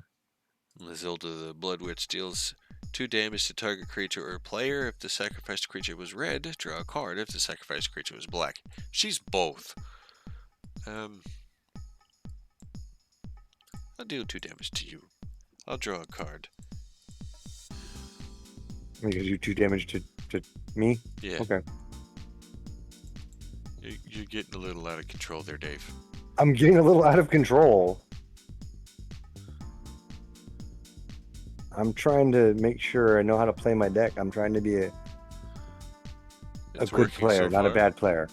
Lizolda the Blood Witch deals 2 damage to target creature or player. If the sacrificed creature was red, draw a card. If the sacrificed creature was black, she's both. I'll deal 2 damage to you. I'll draw a card. Because you 2 damage to me? Yeah. Okay. You're getting a little out of control there, Dave. I'm getting a little out of control. I'm trying to make sure I know how to play my deck. I'm trying to be a It's good working player, so not a far. bad player.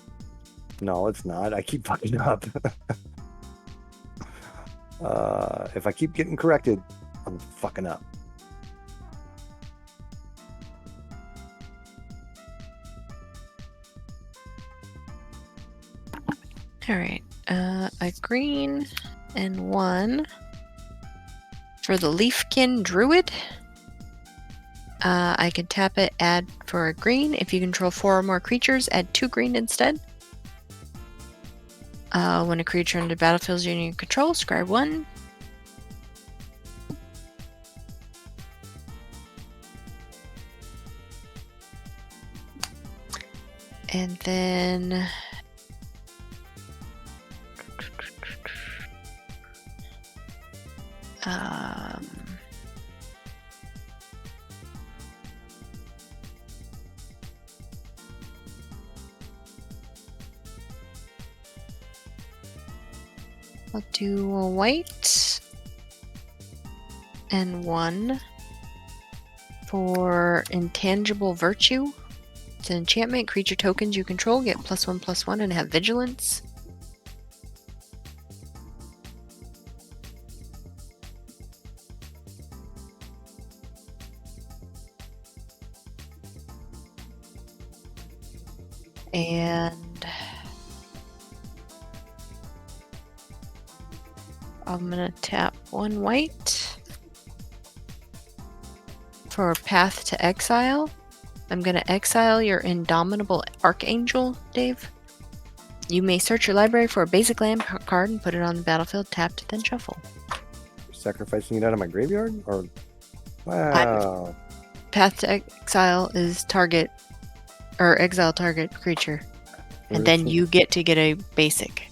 No, it's not. I keep fucking up. If I keep getting corrected, I'm fucking up. All right. A green and 1 for the Leafkin Druid. I can tap it, add for a green. If you control 4 or more creatures, add 2 green instead. When a creature in the battlefield is under your control, scry 1. And then I'll do a white and 1 for Intangible Virtue. It's an enchantment. Creature tokens you control get +1/+1 and have vigilance. And I'm gonna tap 1 white for Path to Exile. I'm gonna exile your Indomitable Archangel, Dave. You may search your library for a basic land card and put it on the battlefield, tapped, then shuffle. Sacrificing it out of my graveyard? Or wow. Path to Exile is target or exile target creature. And then you get to get a basic.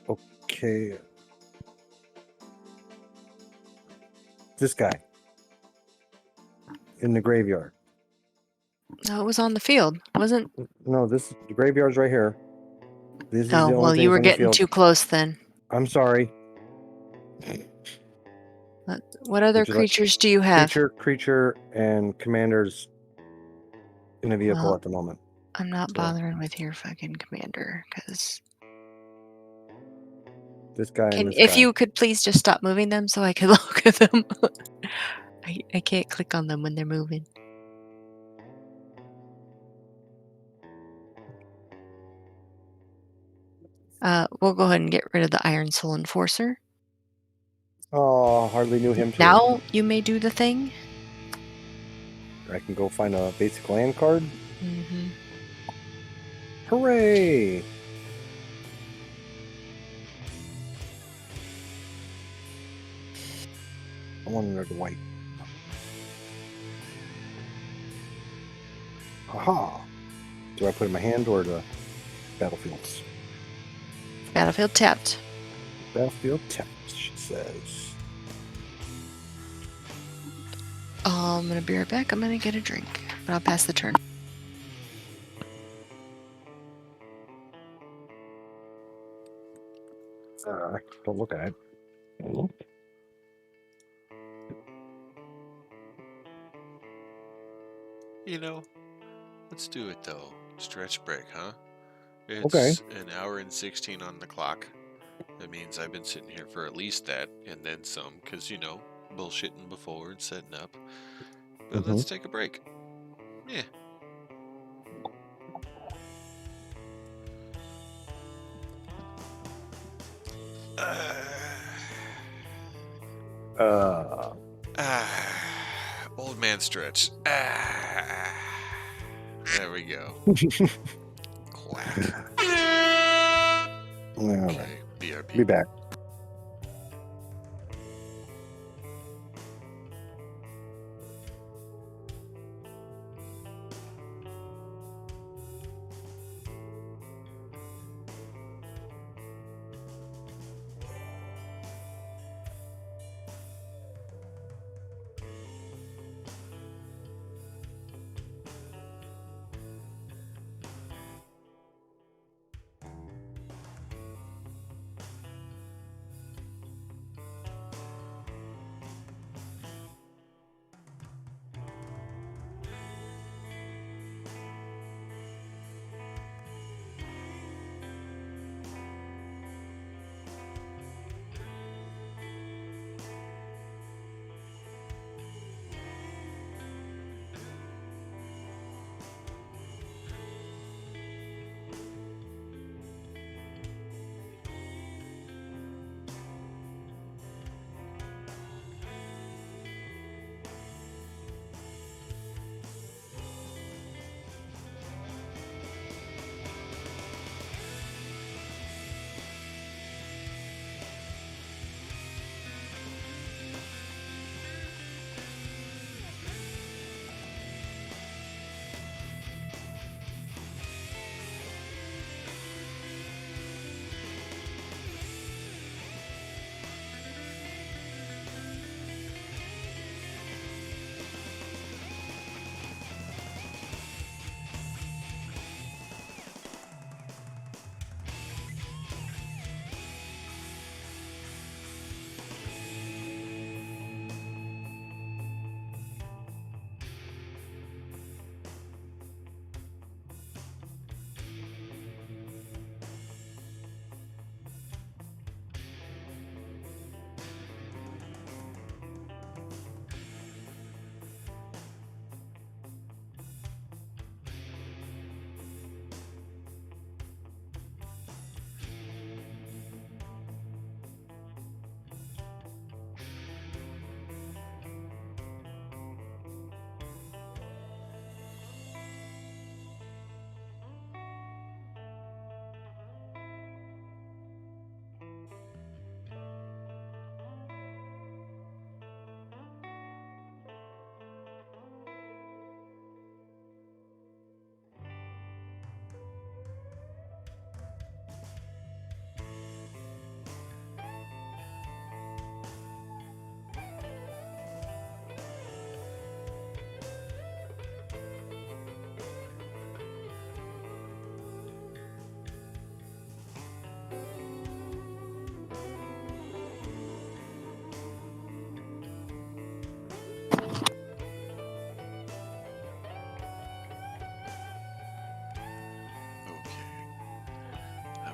Okay. This guy. In the graveyard. No, it was on the field, wasn't? No, the graveyard's right here. This is Oh, the only well, thing you were from the getting field. too close then. I'm sorry. What other Would you like- creatures do you have? Creature, and commanders in a vehicle Well, at the moment. I'm not So- bothering with your fucking commander, because This guy and this if guy. you could please just stop moving them so I can look at them. I can't click on them when they're moving. We'll go ahead and get rid of the Iron Soul Enforcer. Oh, hardly knew him too. Now you may do the thing. I can go find a basic land card. Mm-hmm. Hooray! I want another white. Haha! Do I put it in my hand or the battlefields? Battlefield tapped. Battlefield taps, she says. I'm gonna be right back. I'm gonna get a drink, but I'll pass the turn. Don't look at it. You know, let's do it though. Stretch break, huh? It's Okay. an hour and 16 on the clock. That means I've been sitting here for at least that, and then some, because, you know, bullshitting before and setting up. But let's take a break. Yeah. Old man stretch. There we go. Quack. All right. Okay, BRB. Be back.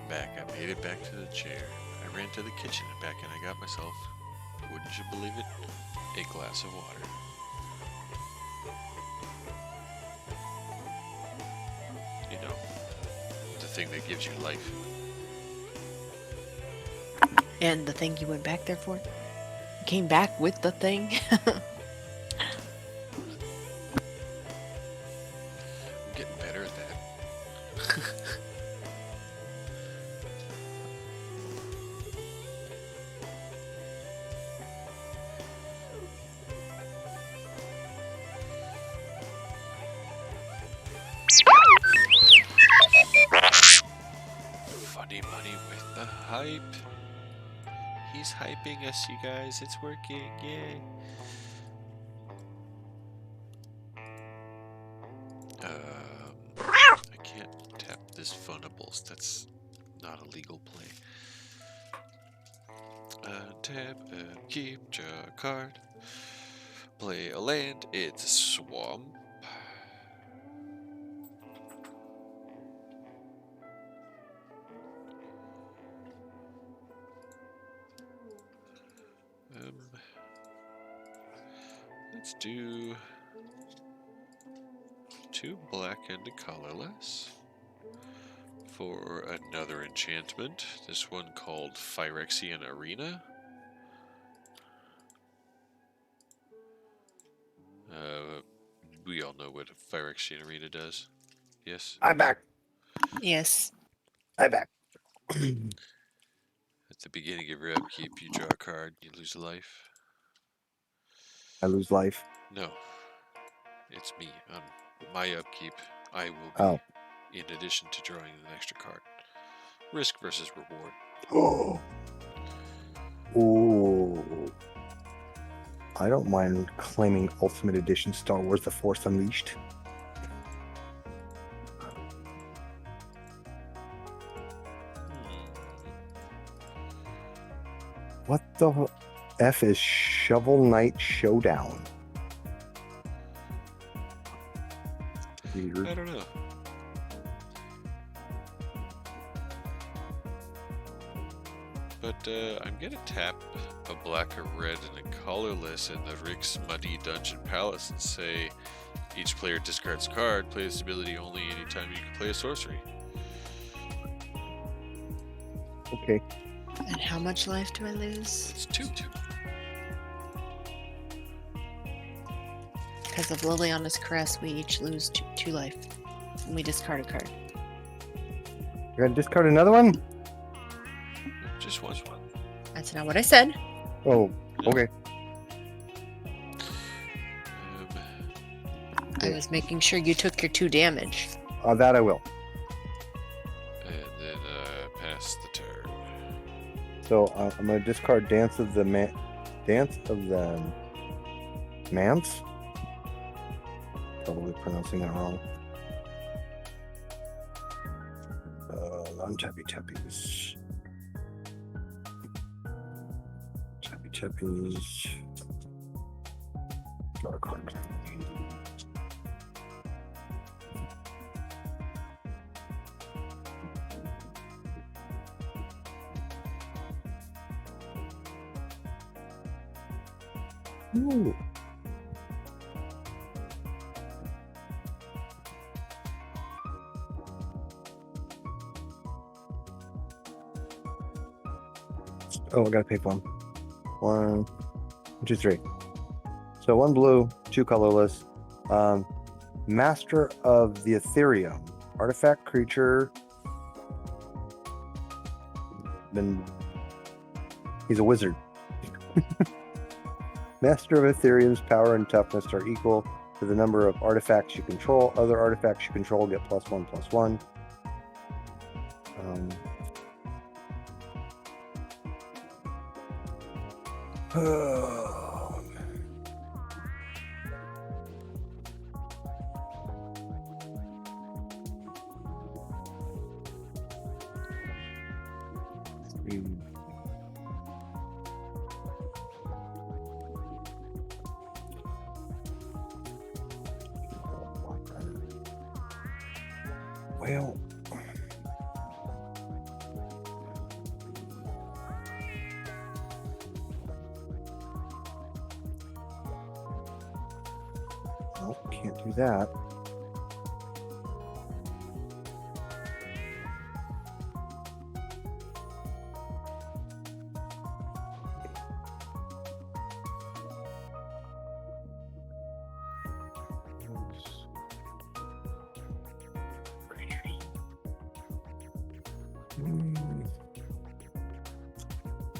Back. I made it back to the chair. I ran to the kitchen and back, and I got myself, wouldn't you believe it, a glass of water. You know, the thing that gives you life. And the thing you went back there for? You came back with the thing? I'm getting better at that. Funny money with the hype. He's hyping us, you guys. It's working. Yay. I can't tap this Funables. That's not a legal play. Tap and keep your card. Play a land. It's a swamp. Let's do 2 black and a colorless for another enchantment. This one called Phyrexian Arena. We all know what a Phyrexian Arena does. Yes? I'm back. Yes. I'm back. At the beginning of your upkeep, you draw a card, you lose a life. I lose life. No. It's me. On my upkeep, I will be, Oh. in addition to drawing an extra card. Risk versus reward. Oh. Ooh. I don't mind claiming Ultimate Edition Star Wars The Force Unleashed. What the F is Shovel Knight Showdown? Weird. I don't know. But I'm gonna tap a black, a red, and a colorless in the Rick's Muddy Dungeon Palace and say each player discards a card, play this ability only anytime you can play a sorcery. Okay. And how much life do I lose? It's 2. Because of Liliana's Caress, we each lose two life. And we discard a card. You're gonna discard another one? Just one. That's not what I said. Oh, okay. I was making sure you took your 2 damage. That I will. And then pass the turn. So I'm gonna discard Dance of the Mance. Probably pronouncing that wrong. Non-tappy tappies. Tappy tappies. Draw a card. Ooh. Oh, I gotta pick one. 1, 2, 3. So 1 blue, 2 colorless. Master of the Ethereum. Artifact creature. Then he's a wizard. Master of Ethereum's power and toughness are equal to the number of artifacts you control. Other artifacts you control get +1/+1. Well, nope, can't do that.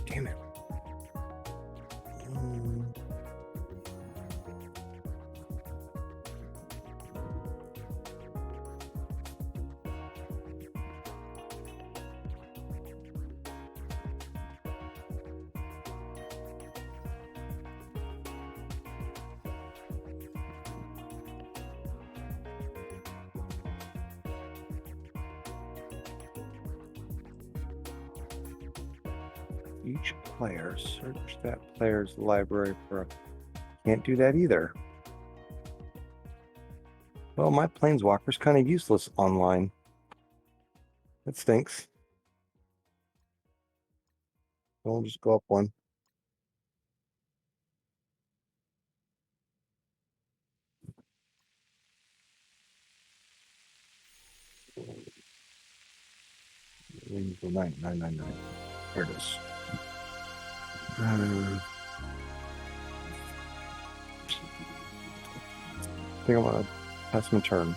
Damn it. Each player, search that player's library for a... Can't do that either. Well, my Planeswalker's kind of useless online. That stinks. We'll just go up 1. 9, 9, 9, 9. There it is. I think I'm gonna pass my turn.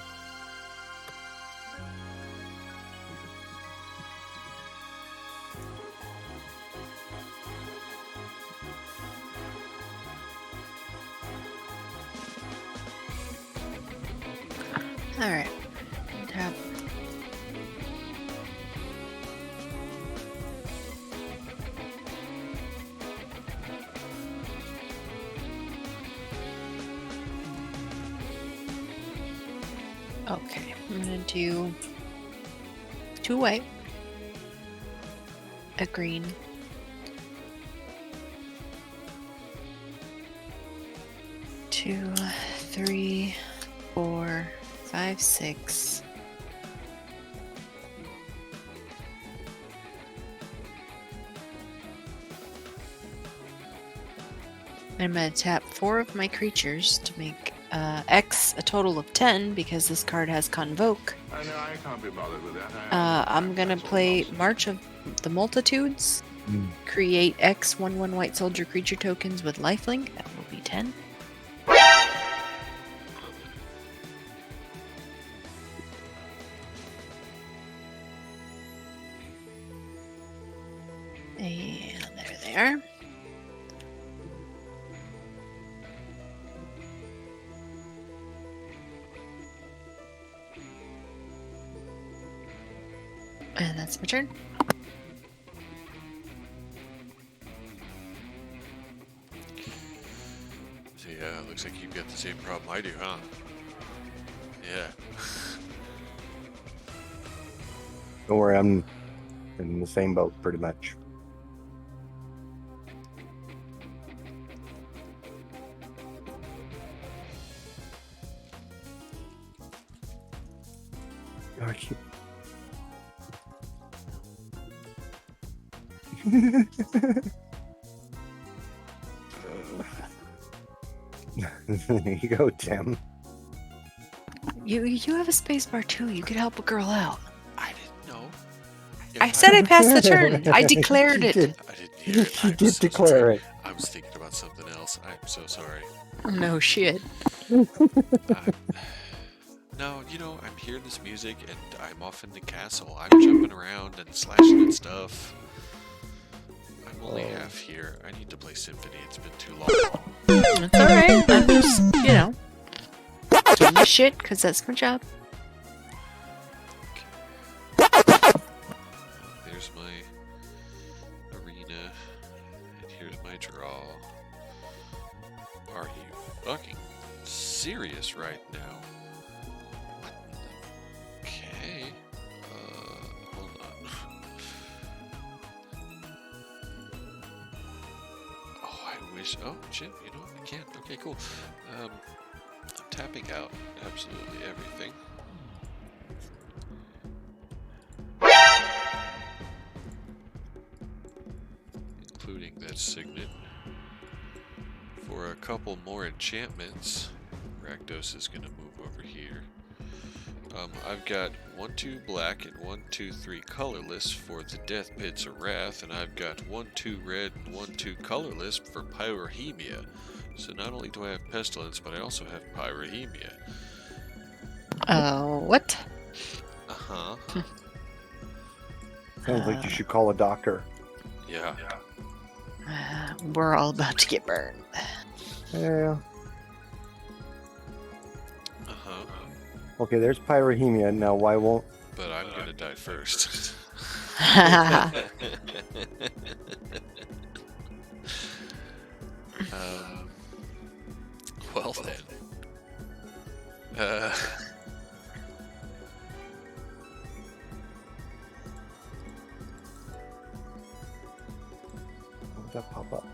All right. Tap. Okay, I'm gonna do 2 white, a green, two, 3, 4, 5, 6. I'm going to tap 4 of my creatures to make X a total of 10 because this card has Convoke. I know I can't be bothered with that. I'm going to play March of the Multitudes, create X 1/1 white soldier creature tokens with lifelink. That will be 10. And there they are. And that's my turn. So yeah, looks like you've got the same problem I do, huh? Yeah. Don't worry, I'm in the same boat pretty much. I keep... There you go, Tim. You have a space bar too. You could help a girl out. I didn't know. I said I passed the turn. I declared it. I didn't hear it. You did declare it. I was thinking about something else. I'm so sorry. No shit. No, you know, I'm hearing this music and I'm off in the castle. I'm jumping around and slashing at stuff. I'm only half here. I need to play Symphony. It's been too long. It's alright. I'm just, doing my shit because that's my job. There's my arena. And here's my draw. Are you fucking serious right now? What the... Okay. Hold on. Oh, I wish... Oh, shit, you know what? I can't. Okay, cool. I'm tapping out absolutely everything. Including that signet. For a couple more enchantments, Rakdos is going to move over here. I've got 1, 2 black and 1, 2, 3 colorless for the Death Pits of Wrath, and I've got 1, 2 red and 1, 2 colorless for Pyrrhemia. So not only do I have Pestilence, but I also have Pyrrhemia. What? Uh-huh. Sounds like you should call a doctor. Yeah. We're all about to get burned. Yeah. Uh-huh. Okay, there's Pyrrhemia. Now, why won't... But I'm gonna die first. Well then. What did that pop up?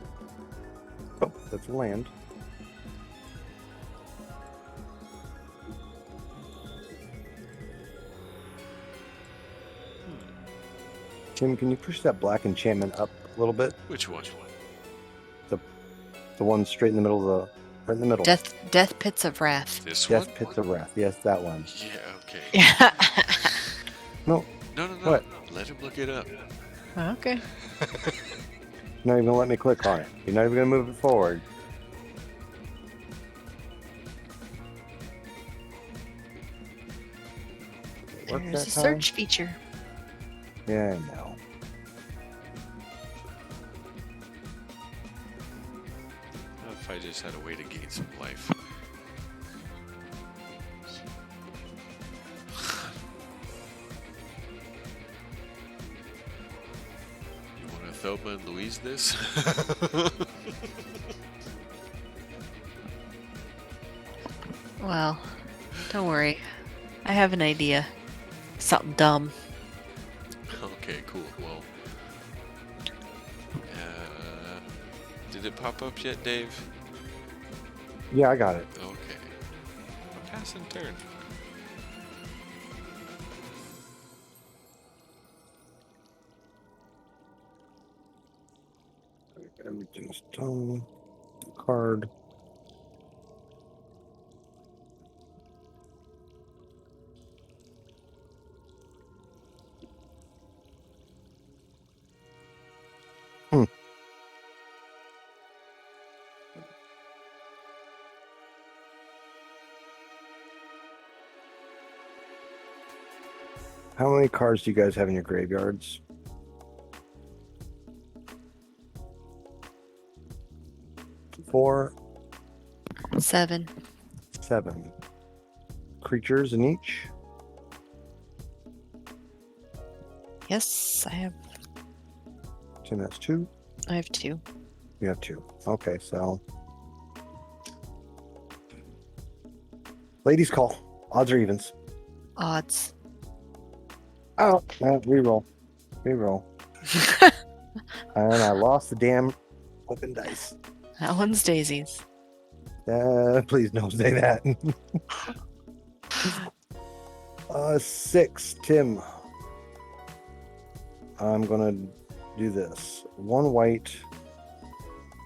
Oh, that's land. Tim, can you push that black enchantment up a little bit? Which one? The one straight in the middle of the... Right in the middle. Death Pits of Wrath. This one? Death Pits of Wrath. Yes, that one. Yeah, okay. Yeah. No. No. What? Let him look it up. Okay. You're not even gonna let me click on it. You're not even gonna move it forward. Work There's that a time? search feature. Yeah, I know. What if I just had a way to gain some life? You want to Thelma and Louise this? Well, don't worry. I have an idea. Something dumb. Okay, cool. Well, did it pop up yet, Dave? Yeah, I got it. Okay. A passing turn. Everything's done. Card. How many cards do you guys have in your graveyards? 4, 7. 7. Creatures in each? Yes, I have. Tim has 2. I have 2. You have 2. Okay, so. Ladies call. Odds or evens? Odds. Oh, reroll. Reroll. And I lost the damn flipping dice. That one's daisies. Please don't say that. 6, Tim. I'm gonna do this. 1 white,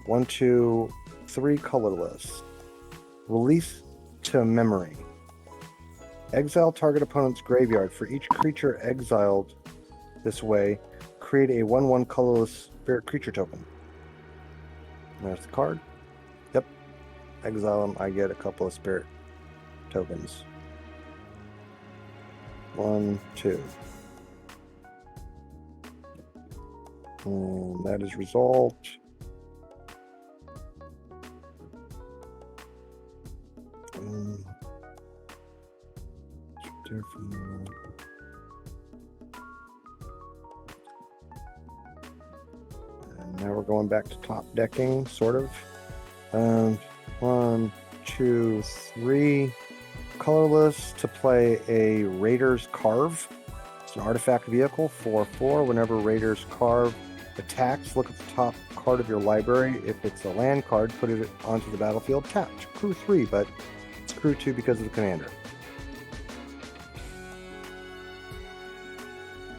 1, 2, 3 colorless. Release to memory. Exile target opponent's graveyard. For each creature exiled this way, create a 1/1 colorless spirit creature token. There's the card. Yep. Exile them. I get a couple of spirit tokens. 1, 2. And that is resolved. And now we're going back to top decking, sort of. 1, 2, 3. Colorless to play a Raider's Carve. It's an artifact vehicle, 4/4. Whenever Raider's Carve attacks, look at the top card of your library. If it's a land card, put it onto the battlefield tapped. Crew 3, but it's crew 2 because of the commander.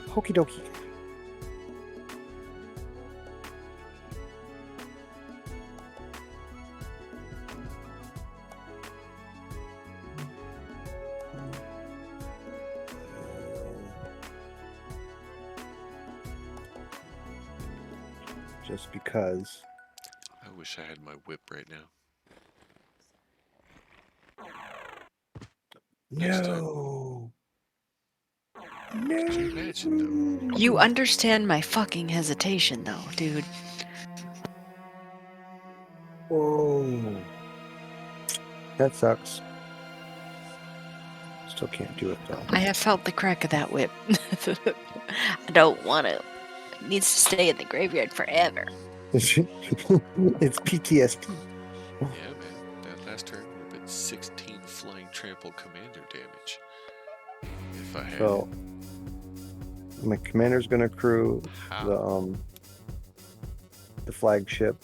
Okie dokie. Just because. I wish I had my whip right now. Next No. Could you imagine, though? You understand my fucking hesitation, though, dude. Whoa. That sucks. Still can't do it though. I have felt the crack of that whip. I don't want to. It needs to stay in the graveyard forever. It's PTSD. Yeah, man. That last turn would have been 16 flying trample commander damage. If I had. So my commander's gonna crew How? the flagship.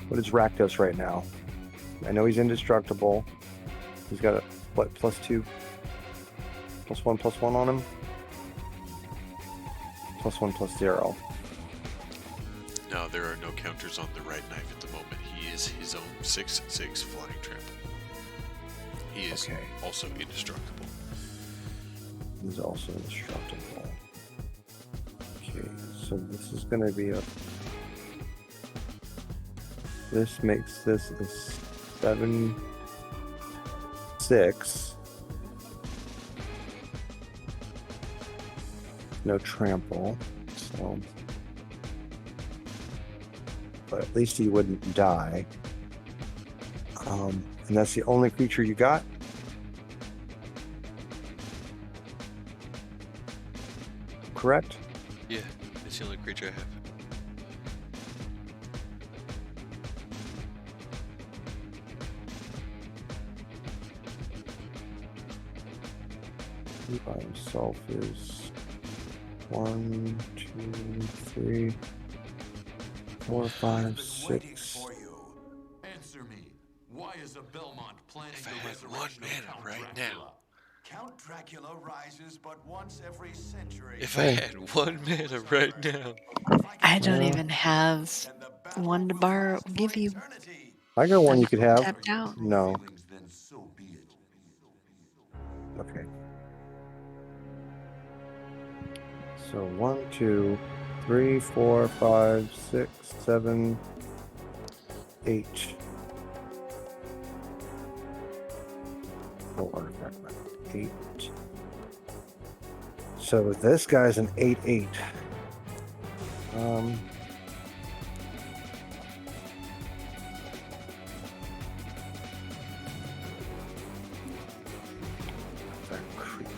What is Rakdos right now? I know he's indestructible. He's got a, what, +2, +1, +1 on him? +1/+0. No, there are no counters on the red knife at the moment. He is his own 6/6 flying trample. He is Okay. also indestructible. He's also indestructible. Okay, so this is going to be a... This makes this a 7/6. No trample, so... But at least he wouldn't die. And that's the only creature you got? Correct? Yeah, it's the only creature I have. He by himself is 1, 2, 3, 4, 5, I've been waiting 6. for you. Answer me. Why is a Belmont planning If the I had one resurrection of mana Count right Dracula? now. Count Dracula rises but once every century. If I had one mana right now. I don't Yeah. even have And the battle one to will borrow. last Give for you. eternity. I got one I'm you could have. tapped out. No. Feelings, then so be it. Okay. So 1, 2, 3, 4, 5, 6, 7, 8. No artifact. 8. So this guy's an 8/8. That creature.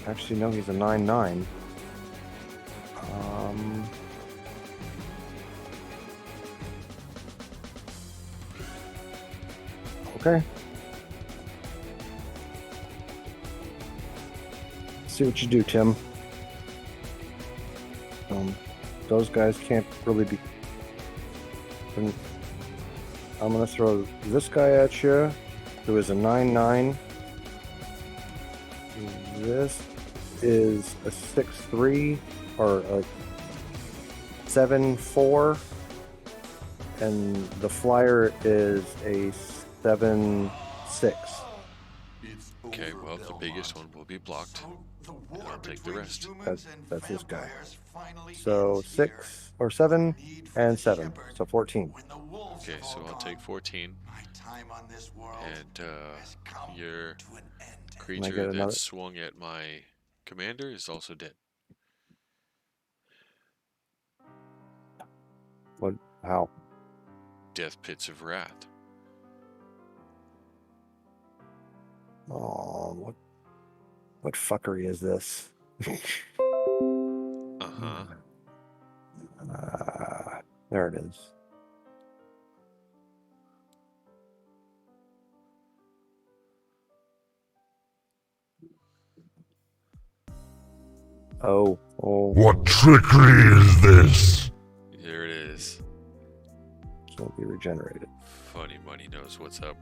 Actually, no, he's a 9/9. Okay. See what you do, Tim. Those guys can't really be. I'm gonna throw this guy at you, who is a 9/9. This is a 6/3 or a 7/4, and the flyer is a 7/6. It's Okay, over, well, the biggest one Belmont. will be blocked. So the And war I'll take the between rest. humans and That's this guy. vampires finally So ends 6 or here. 7 The need for and the 7, shepherd so 14. when the wolves Okay, have so all I'll take gone. 14. My time on this world And has come your to an end. creature get that another? swung at my commander is also dead. What? How? Death Pits of Wrath. Oh, what fuckery is this? Uh-huh. There it is. Oh. What trickery is this? There it is. Can't be regenerated. Funny Money knows what's up.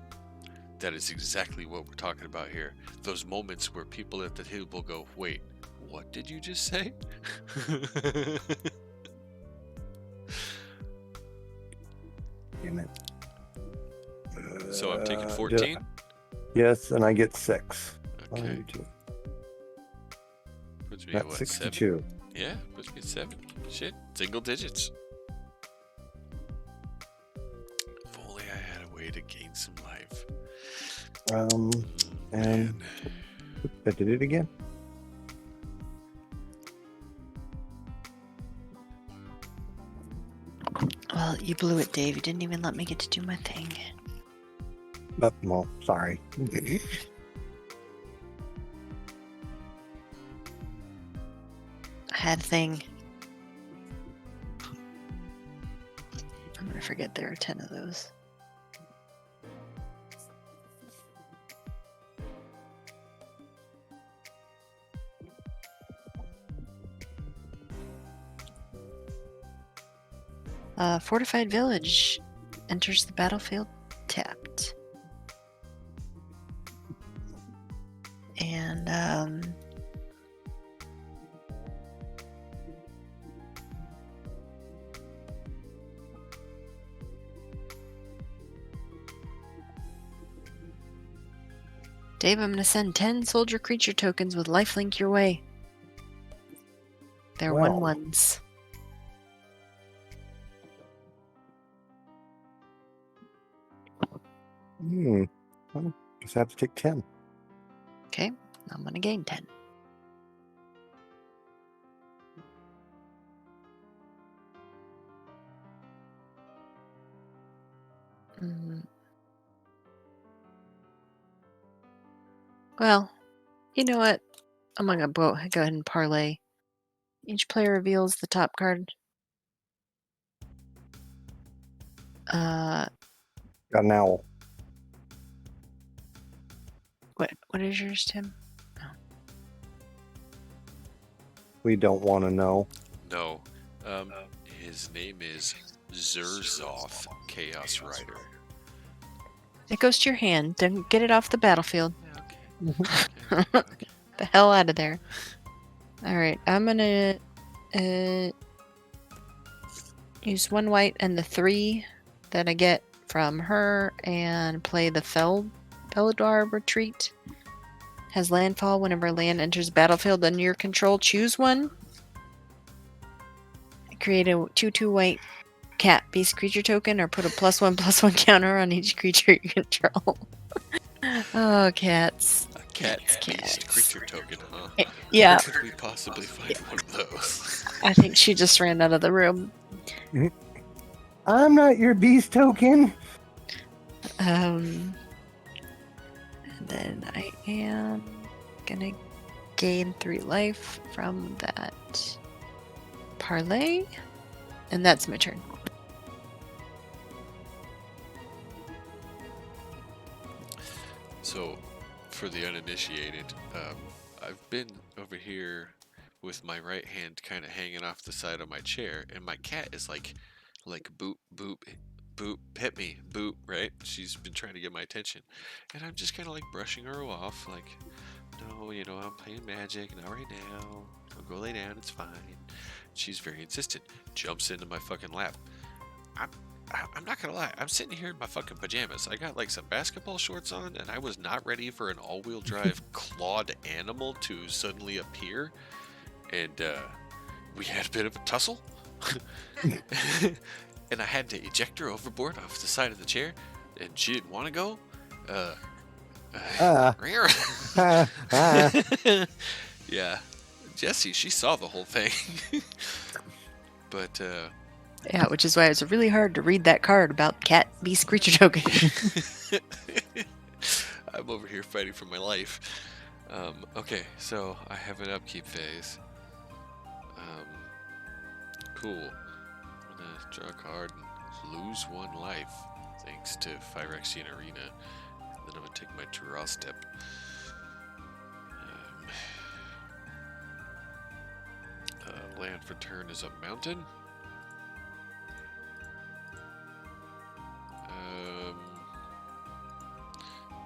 That is exactly what we're talking about here. Those moments where people at the table go, wait, what did you just say? Damn it. So I'm taking 14? Yes, and I get 6. Okay. 1, 2. Puts me at That's what, 7? 62. Yeah, puts me at 7. Shit, single digits. If only I had a way to gain some life. And Man. I did it again. Well, you blew it, Dave. You didn't even let me get to do my thing. Well, sorry. I had a thing. I'm gonna forget there are 10 of those. Fortified village enters the battlefield tapped. And Dave, I'm going to send 10 soldier creature tokens with lifelink your way. They're Well. 1/1s. Well, just have to take 10. Okay, I'm going to gain 10. Well, you know what? I'm going to go ahead and parlay. Each player reveals the top card. Got an owl. What is yours, Tim? We don't want to know. No. His name is Zerzoth, Chaos Rider. It goes to your hand. Don't get it off the battlefield. Yeah, okay. The hell out of there. Alright, I'm gonna use 1 white and the 3 that I get from her and play the Felidar Retreat. Has landfall whenever land enters battlefield under your control. Choose one. Create a 2/2 white cat beast creature token or put a +1/+1 counter on each creature you control. Oh, cats. A cat Cats, beast cats. creature token, huh? Yeah, Where could we possibly find one of those? I think she just ran out of the room. I'm not your beast token. And then I am gonna gain 3 life from that parlay, and that's my turn. So, for the uninitiated, I've been over here with my right hand kind of hanging off the side of my chair, and my cat is like boop, boop, boop, hit me, boop, right? She's been trying to get my attention, and I'm just kind of like brushing her off, like, no, you know, I'm playing Magic, not right now. I'll go lay down, it's fine. She's very insistent, jumps into my fucking lap. I'm not gonna lie, I'm sitting here in my fucking pajamas. I got like some basketball shorts on, and I was not ready for an all-wheel drive clawed animal to suddenly appear. And we had a bit of a tussle. And I had to eject her overboard off the side of the chair, and she didn't want to go. Yeah, Jessie, she saw the whole thing. But Yeah, which is why it was really hard to read that card about cat beast creature token. I'm over here fighting for my life. Okay, so I have an upkeep phase. Cool. I'm gonna draw a card and lose 1 life, thanks to Phyrexian Arena. And then I'm gonna take my draw step. Land for turn is a mountain.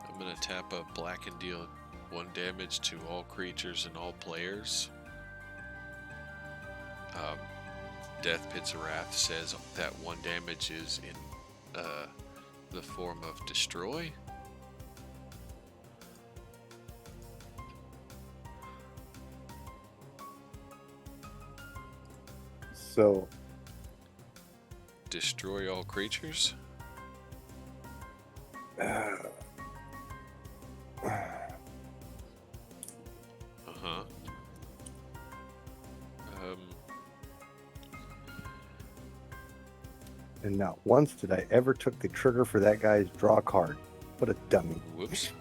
I'm gonna tap a black and deal 1 damage to all creatures and all players. Death Pit's Wrath says that 1 damage is in the form of destroy. So, Destroy all creatures. and not once did I ever took the trigger for that guy's draw card. What a dummy. Whoops.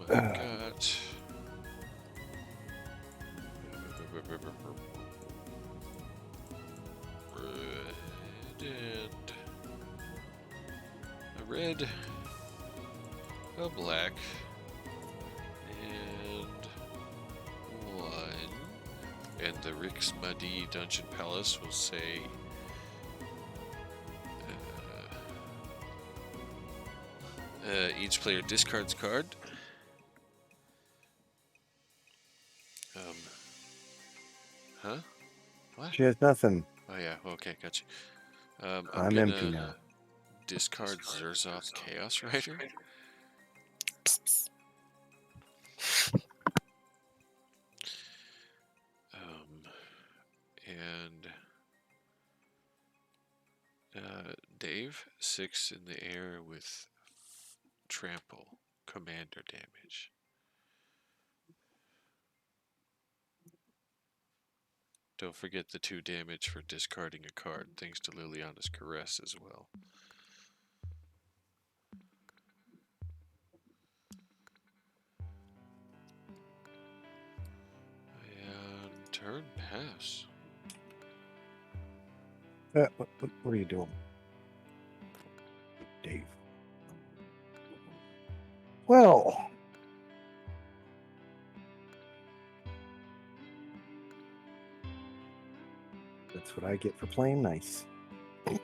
I've got. A red, a black, and 1. And the Rixmadi Dungeon Palace will say each player discards card. Huh? What? She has nothing. Oh yeah, okay, gotcha. I'm empty now. Discard Zerzoth Chaos Rider. Psst, psst. And Dave, 6 in the air with trample, commander damage. Don't forget the 2 damage for discarding a card, thanks to Liliana's Caress as well. And turn pass. What are you doing, Dave? Well, that's what I get for playing nice. What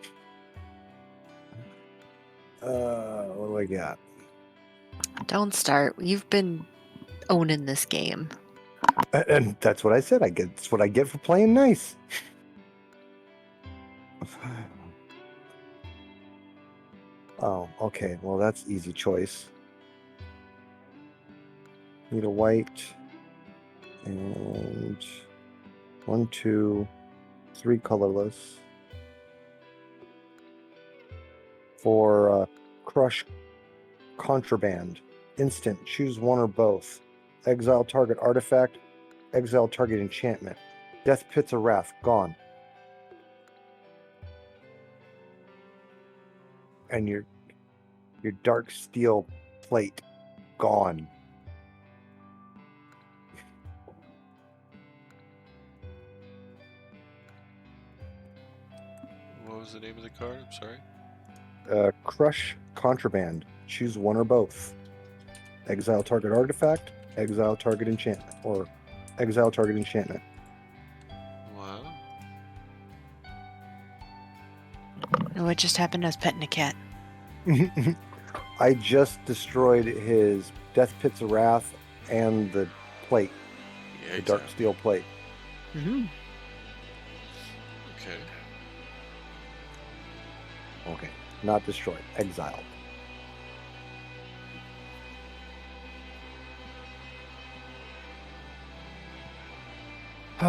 do I got? Don't start. You've been owning this game. And that's what I said. That's what I get for playing nice. Oh, okay. Well, that's easy choice. Need a white and 1, 2, 3 colorless for crush contraband. Instant. Choose one or both. Exile target artifact. Exile target enchantment. Death Pits of Wrath. Gone. And your dark steel plate. Gone. What was the name of the card? I'm sorry. Crush contraband. Choose one or both. Exile target artifact. Exile target enchantment. Or exile target enchantment. Wow. And what just happened? I was petting a cat. I just destroyed his Death Pits of Wrath and the plate. Yeah, The dark steel plate. Mm-hmm. Okay. Okay. Not destroyed. Exiled. Do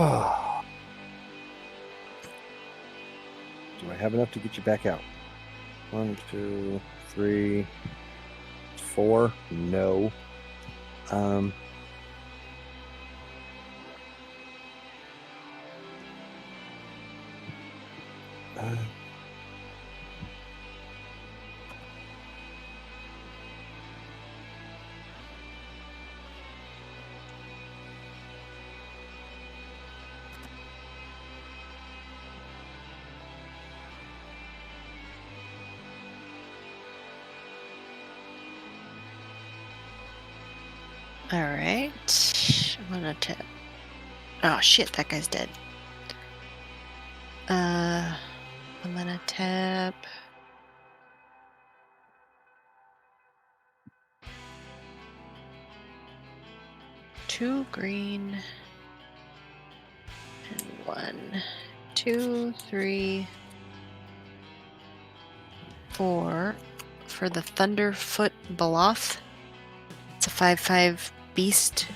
I have enough to get you back out? 1, 2, 3, 4. No. Alright. I'm gonna tap. Oh shit, that guy's dead. I'm gonna tap. Two green. And 1, 2, 3, 4 for the Thunderfoot Baloth. It's a 5/5 beast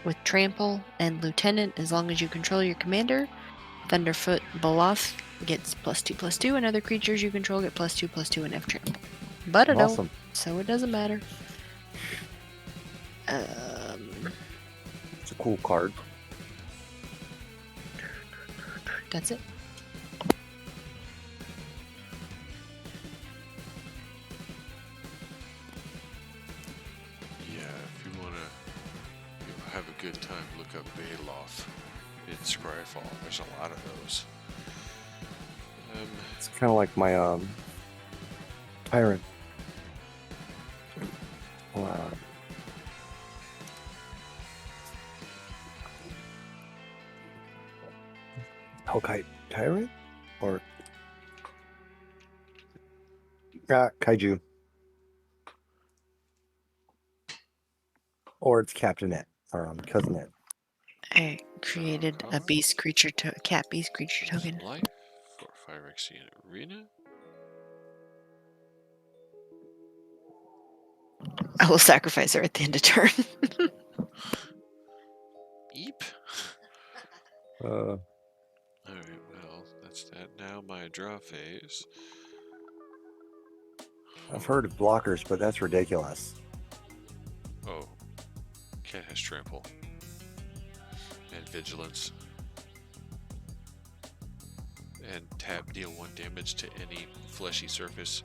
with trample and lieutenant. As long as you control your commander, Thunderfoot Baloth gets +2/+2, and other creatures you control get +2/+2 and F trample. But I Awesome. don't, so it doesn't matter. It's a cool card. That's it. Yeah, if you want to have a good time, look up Baloth in Scryfall. There's a lot of those. It's kind of like my tyrant. Hellkite tyrant or kaiju, or it's Captainette or Cousinette. I created a beast creature cat beast creature token. Life for Phyrexian Arena. I will sacrifice her at the end of turn. Eep. Uh, Alright, well, that's that. Now my draw phase. I've heard of blockers, but that's ridiculous. Oh. Cat has trample. And vigilance. And tap, deal 1 damage to any fleshy surface.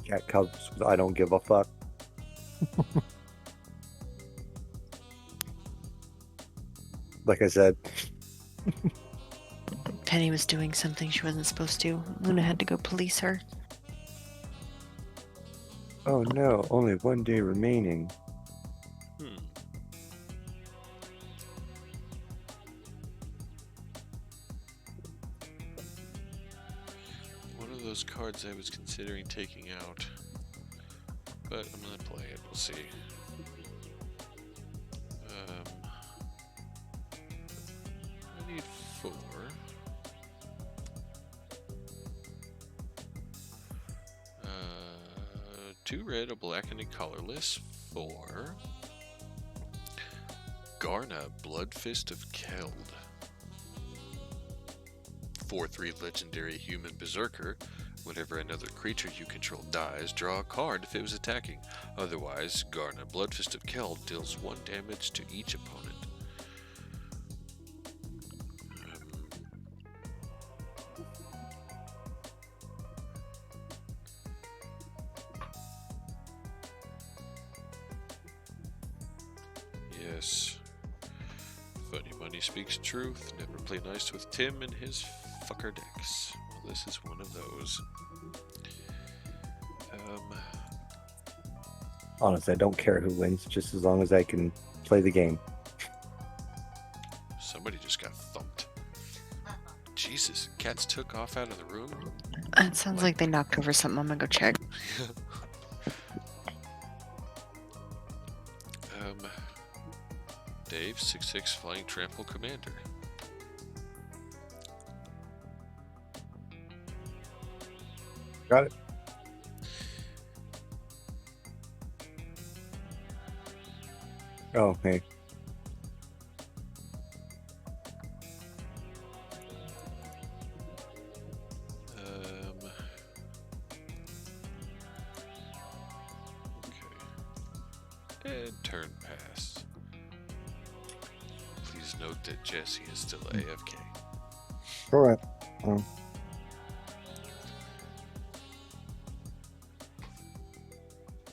Cat cubs, I don't give a fuck. Like I said, Penny was doing something she wasn't supposed to. Luna had to go police her. oh no, only 1 day remaining. One of those cards I was considering taking out. But I'm gonna play it, we'll see. I need 4. 2 red, a black, and a colorless. 4. Garna, Bloodfist of Keld. 4/3 legendary human berserker. Whenever another creature you control dies, draw a card if it was attacking. Otherwise, Garna, Bloodfist of Keld deals 1 damage to each opponent. Yes. Funny Money speaks truth. Never play nice with Tim and his fucker decks. Well, this is one of those. Honestly, I don't care who wins, just as long as I can play the game. Somebody just got thumped. Jesus, cats took off out of the room. It sounds like they knocked over something. I'm gonna go check. Dave, 6/6 Flying Trample Commander. Got it. Oh, hey. Okay. And turn pass. Please note that Jesse is still AFK. All right.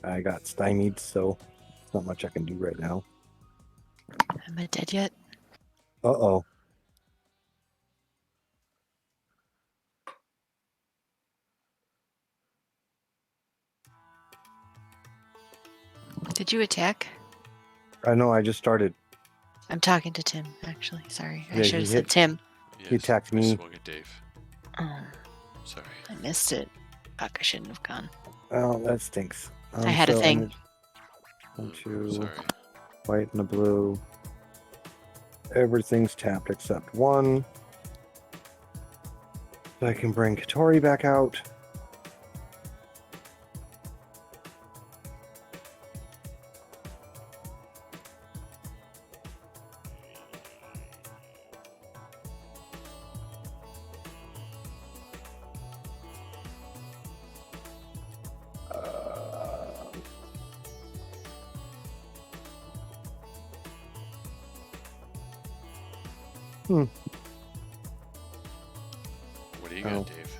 I got stymied, so there's not much I can do right now. Am I dead yet? Uh-oh. Did you attack? I know, I just started. I'm talking to Tim, actually. Sorry. I Yeah, should he have said hit- Tim. Yes, He attacked I me. swung at Dave. Oh, Sorry. I missed it. Fuck, I shouldn't have gone. Oh, that stinks. I had a thing. One, two, Sorry. white and a blue. Everything's tapped except 1. So I can bring Katori back out. What do you got, Oh. Dave?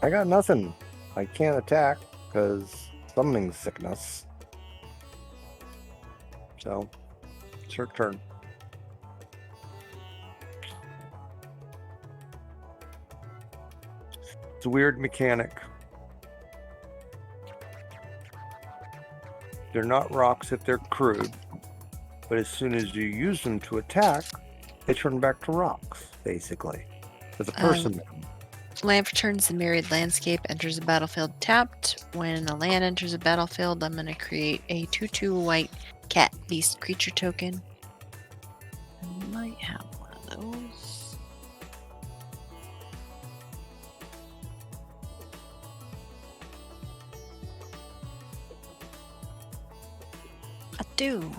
I got nothing. I can't attack because summoning sickness. So, it's your turn. It's a weird mechanic. They're not rocks if they're crude, but as soon as you use them to attack, they turn back to rocks, basically. As a person. Land turns the mirrored landscape, enters the battlefield tapped. When a land enters a battlefield, I'm going to create a 2/2 white cat beast creature token. might have one of those. I do.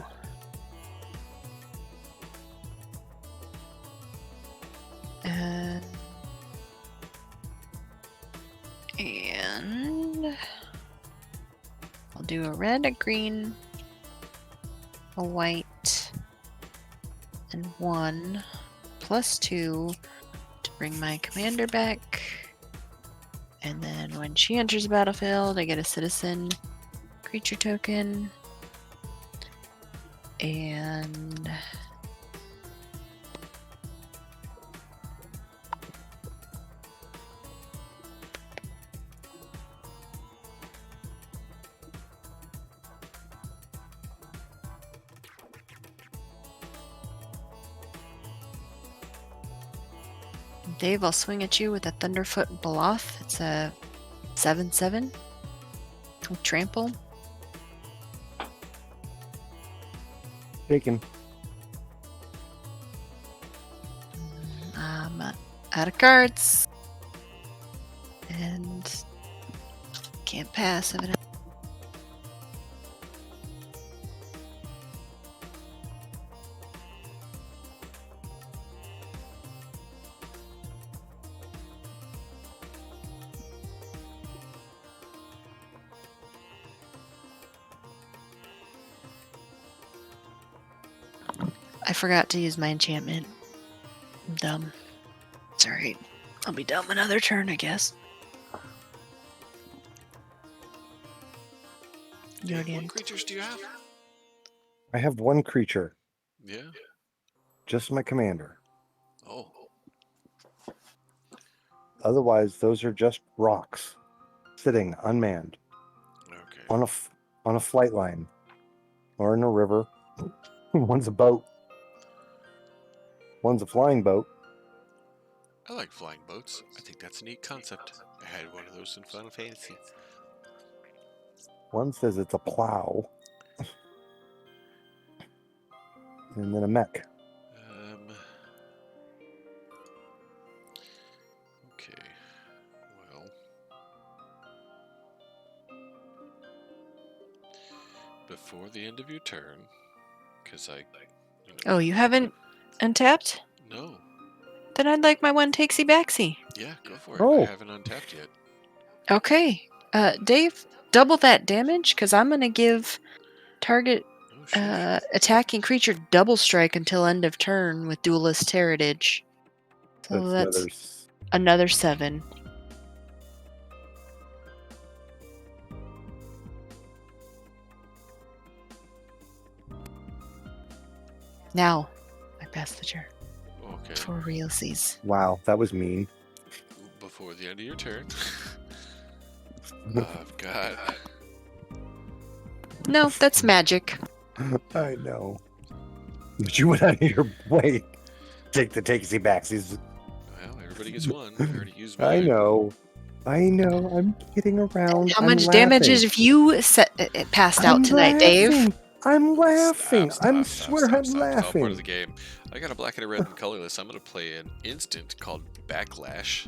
And I'll do a red, a green, a white, and 1 +2 to bring my commander back. And then when she enters the battlefield, I get a citizen creature token. And Dave, I'll swing at you with a Thunderfoot Baloth. It's a 7/7 with trample. Taken. I'm out of cards. And can't pass evidently. I forgot to use my enchantment. I'm dumb. It's alright. I'll be dumb another turn, I guess. You already What in. creatures do you have? I have one creature, Yeah. just my commander. Oh. Otherwise, those are just rocks, sitting unmanned Okay. on a flight line or in a river. One's a boat. One's a flying boat. I like flying boats. I think that's a neat concept. I had one of those in Final Fantasy. One says it's a plow. And then a mech. Okay. Well. Before the end of your turn, because Oh, you haven't untapped? No. Then I'd like my one takesy backsy. Yeah, go for it. Oh. I haven't untapped yet. Okay. Dave, double that damage, because I'm going to give target Oh, shit. attacking creature double strike until end of turn with Duelist Heritage. So that's another 7. Now, I pass the turn. Okay. For realsies. Wow, that was mean. Before the end of your turn, I've got... No, that's magic. I know. But you went out of your way. Take the takesy backsies. Well, everybody gets one. I already used mine. I know. I'm kidding around. How I'm much damage laughing. is if you passed out tonight, Dave? I'm laughing. Stop, I'm stop, laughing. It's all part of the game. I got a black and a red and colorless. I'm going to play an instant called Backlash.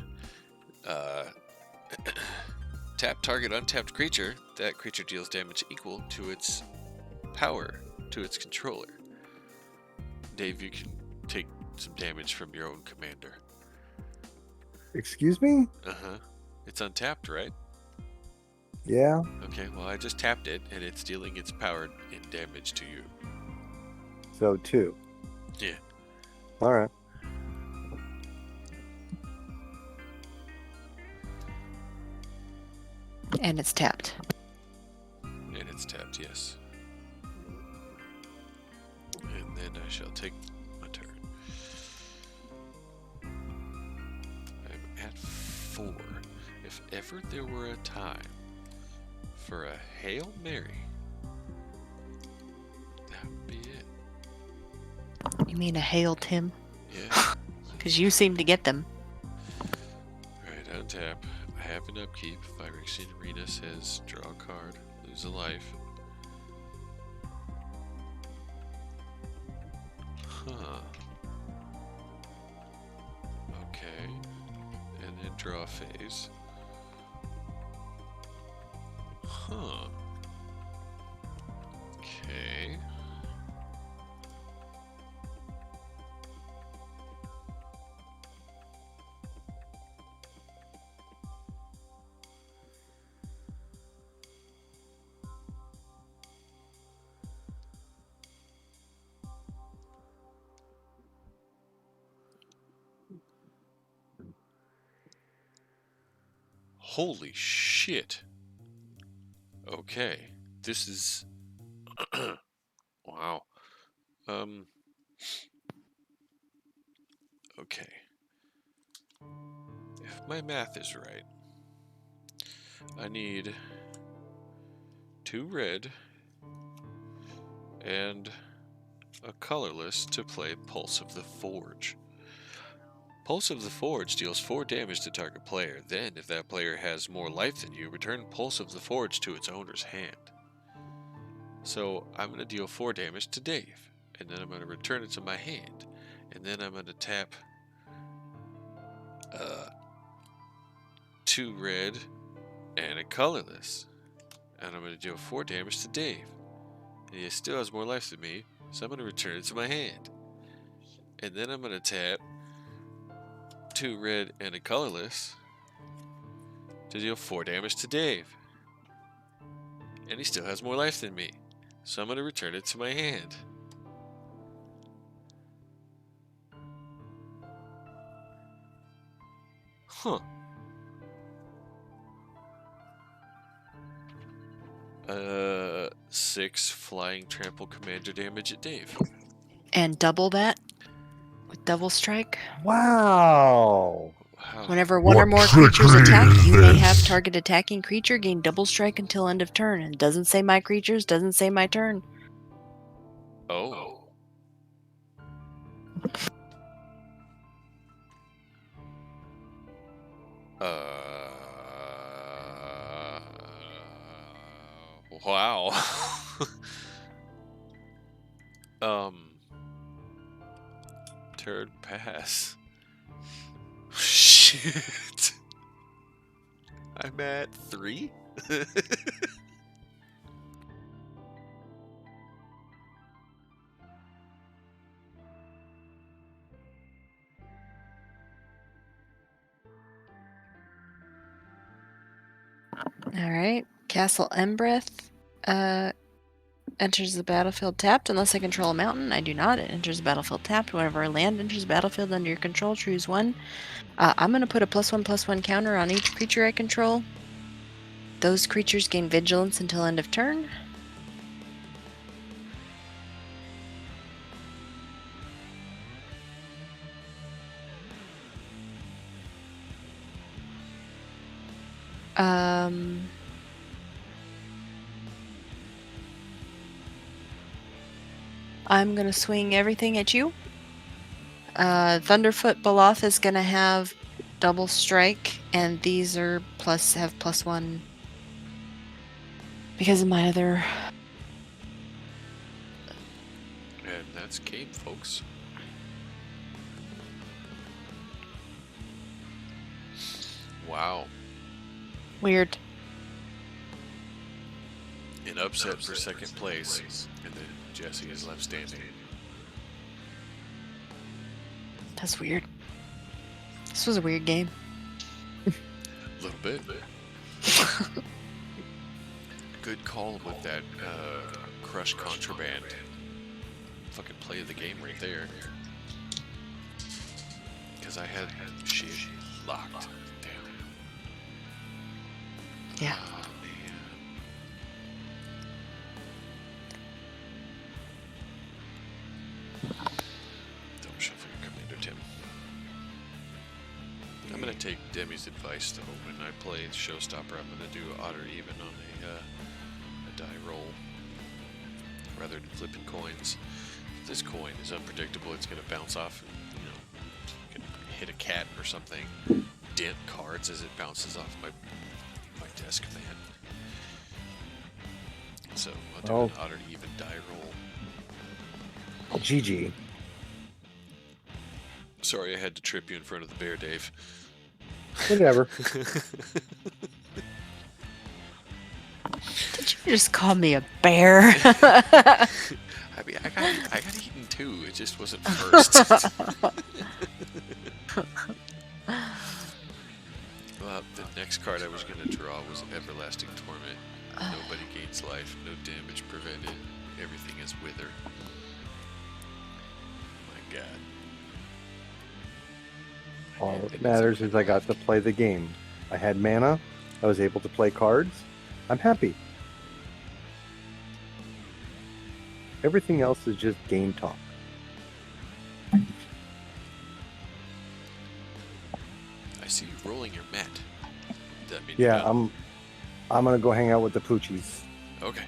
Tap target untapped creature. That creature deals damage equal to its power to its controller. Dave, you can take some damage from your own commander. Excuse me? Uh-huh. It's untapped, right? Yeah. Okay, well, I just tapped it, and it's dealing its power in damage to you. So 2. Yeah. All right. And it's tapped. And it's tapped, yes. And then I shall take my turn. I'm at 4. If ever there were a time for a Hail Mary, that would be it. You mean a hail, Tim? Yeah. Because you seem to get them. Alright, untap. I have an upkeep. Phyrexian Arena says draw a card, lose a life. Huh. draw phase. Huh. Okay. Holy shit. Okay. This is wow. Okay. If my math is right, I need 2 red and a colorless to play Pulse of the Forge. Pulse of the Forge deals 4 damage to target player. Then, if that player has more life than you, return Pulse of the Forge to its owner's hand. So I'm going to deal 4 damage to Dave, and then I'm going to return it to my hand, and then I'm going to tap 2 red and a colorless, and I'm going to deal 4 damage to Dave. And he still has more life than me, so I'm going to return it to my hand. And then I'm going to tap 2 red and a colorless to deal 4 damage to Dave. And he still has more life than me, so I'm going to return it to my hand. Huh. 6 flying trample commander damage at Dave. And double that with double strike. Wow. Wow. Whenever one or What more creatures trickery attack, is you may have this? target attacking creature gain double strike until end of turn. And doesn't say my creatures, doesn't say my turn. Oh. Wow. Turn pass. Shit. I'm at 3? Alright. Castle Embreth enters the battlefield tapped unless I control a mountain. I do not. It enters the battlefield tapped. Whenever a land enters the battlefield under your control, choose one. I'm going to put a +1/+1 counter on each creature I control. Those creatures gain vigilance until end of turn. I'm going to swing everything at you. Thunderfoot Baloth is going to have double strike, and these are have +1 because of my other. And that's game, folks. Wow. Weird. An upset for second place, and then Jesse is left standing. That's weird. This was a weird game. A little bit. Good call with that Crush Contraband. Fucking play of the game right there. Because I had shit locked down. Yeah. Oh, man. Don't shuffle your commander, Tim. I'm gonna take Demi's advice though. When I play Showstopper, I'm gonna do odd or even on a die roll rather than flipping coins. If this coin is unpredictable, it's gonna bounce off. You know, can hit a cat or something, dent cards as it bounces off my desk fan. So I'll do an odd or even die roll. GG. Sorry, I had to trip you in front of the bear, Dave. Whatever. Did you just call me a bear? I mean, I got eaten too. It just wasn't first. Well, the next card I was going to draw was Everlasting Torment. Nobody gains life, no damage prevented. Everything is wither. My god. All that matters is I got to play the game. I had mana. I was able to play cards. I'm happy. Everything else is just game talk. I see you rolling your mat. Does that mean Yeah, you're done? I'm gonna go hang out with the poochies. Okay.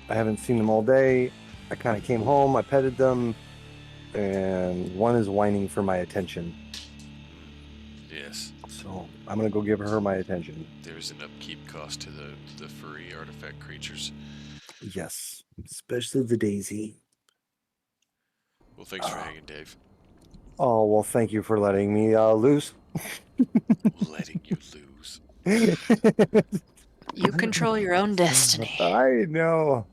I haven't seen them all day. I kind of came home, I petted them, and one is whining for my attention. Yes. So I'm gonna go give her my attention. There's an upkeep cost to the furry artifact creatures. Yes, especially the daisy. Well, thanks for hanging, Dave. Oh, well, thank you for letting me loose. Letting you lose. You control your own destiny. I know.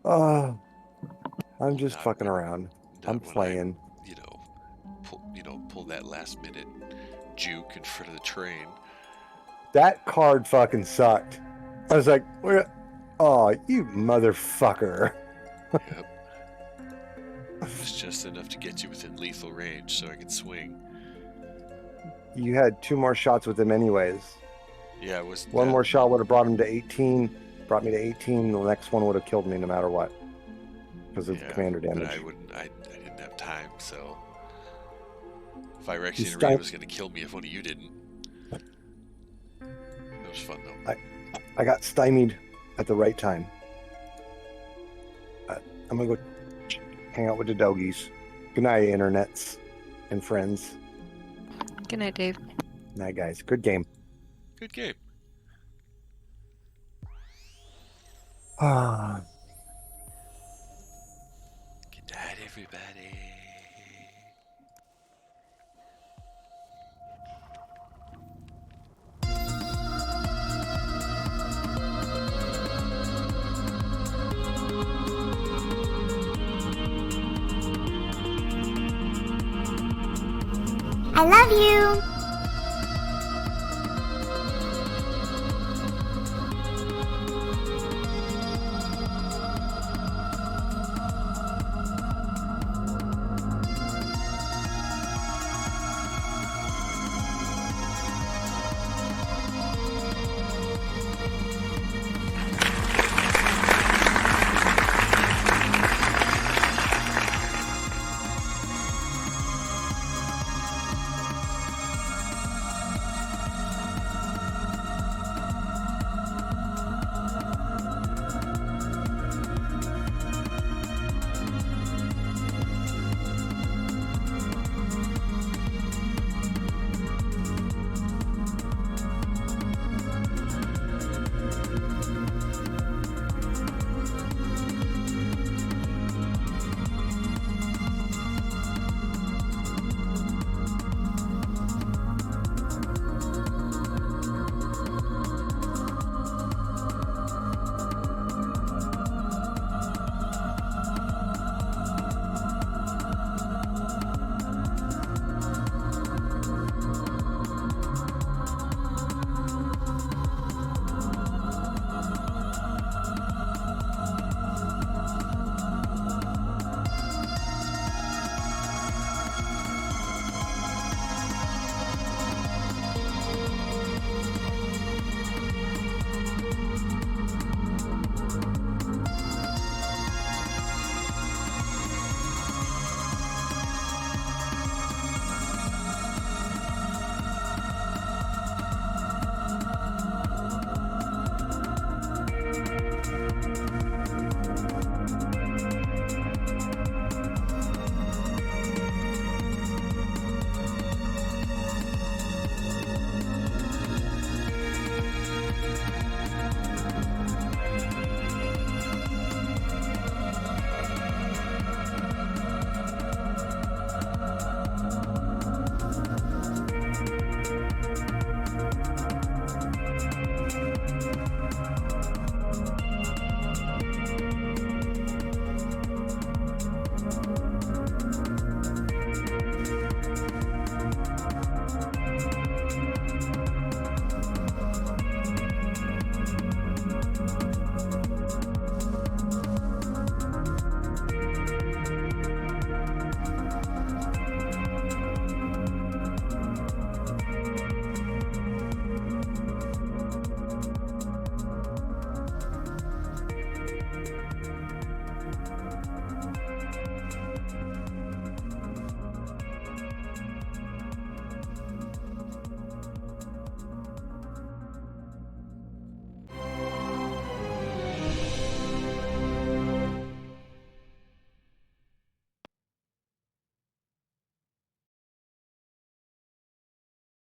I'm just Not fucking when- around. Not I'm when playing. pull that last minute juke in front of the train. That card fucking sucked. I was like, where? Oh, you motherfucker. Yep. It was just enough to get you within lethal range so I could swing. You had 2 more shots with him anyways. Yeah, it was One more shot would have brought him to 18. Brought me to 18. The next one would have killed me no matter what. Because of commander damage. But I didn't have time, so if Phyrexian You Arena stymi- was gonna kill me if one of you didn't. It was fun though. I got stymied at the right time. I'm gonna go hang out with the doggies. Good night, internets and friends. Good night, Dave. Night, guys. Good game. Good game. Ah, Good night, everybody. I love you.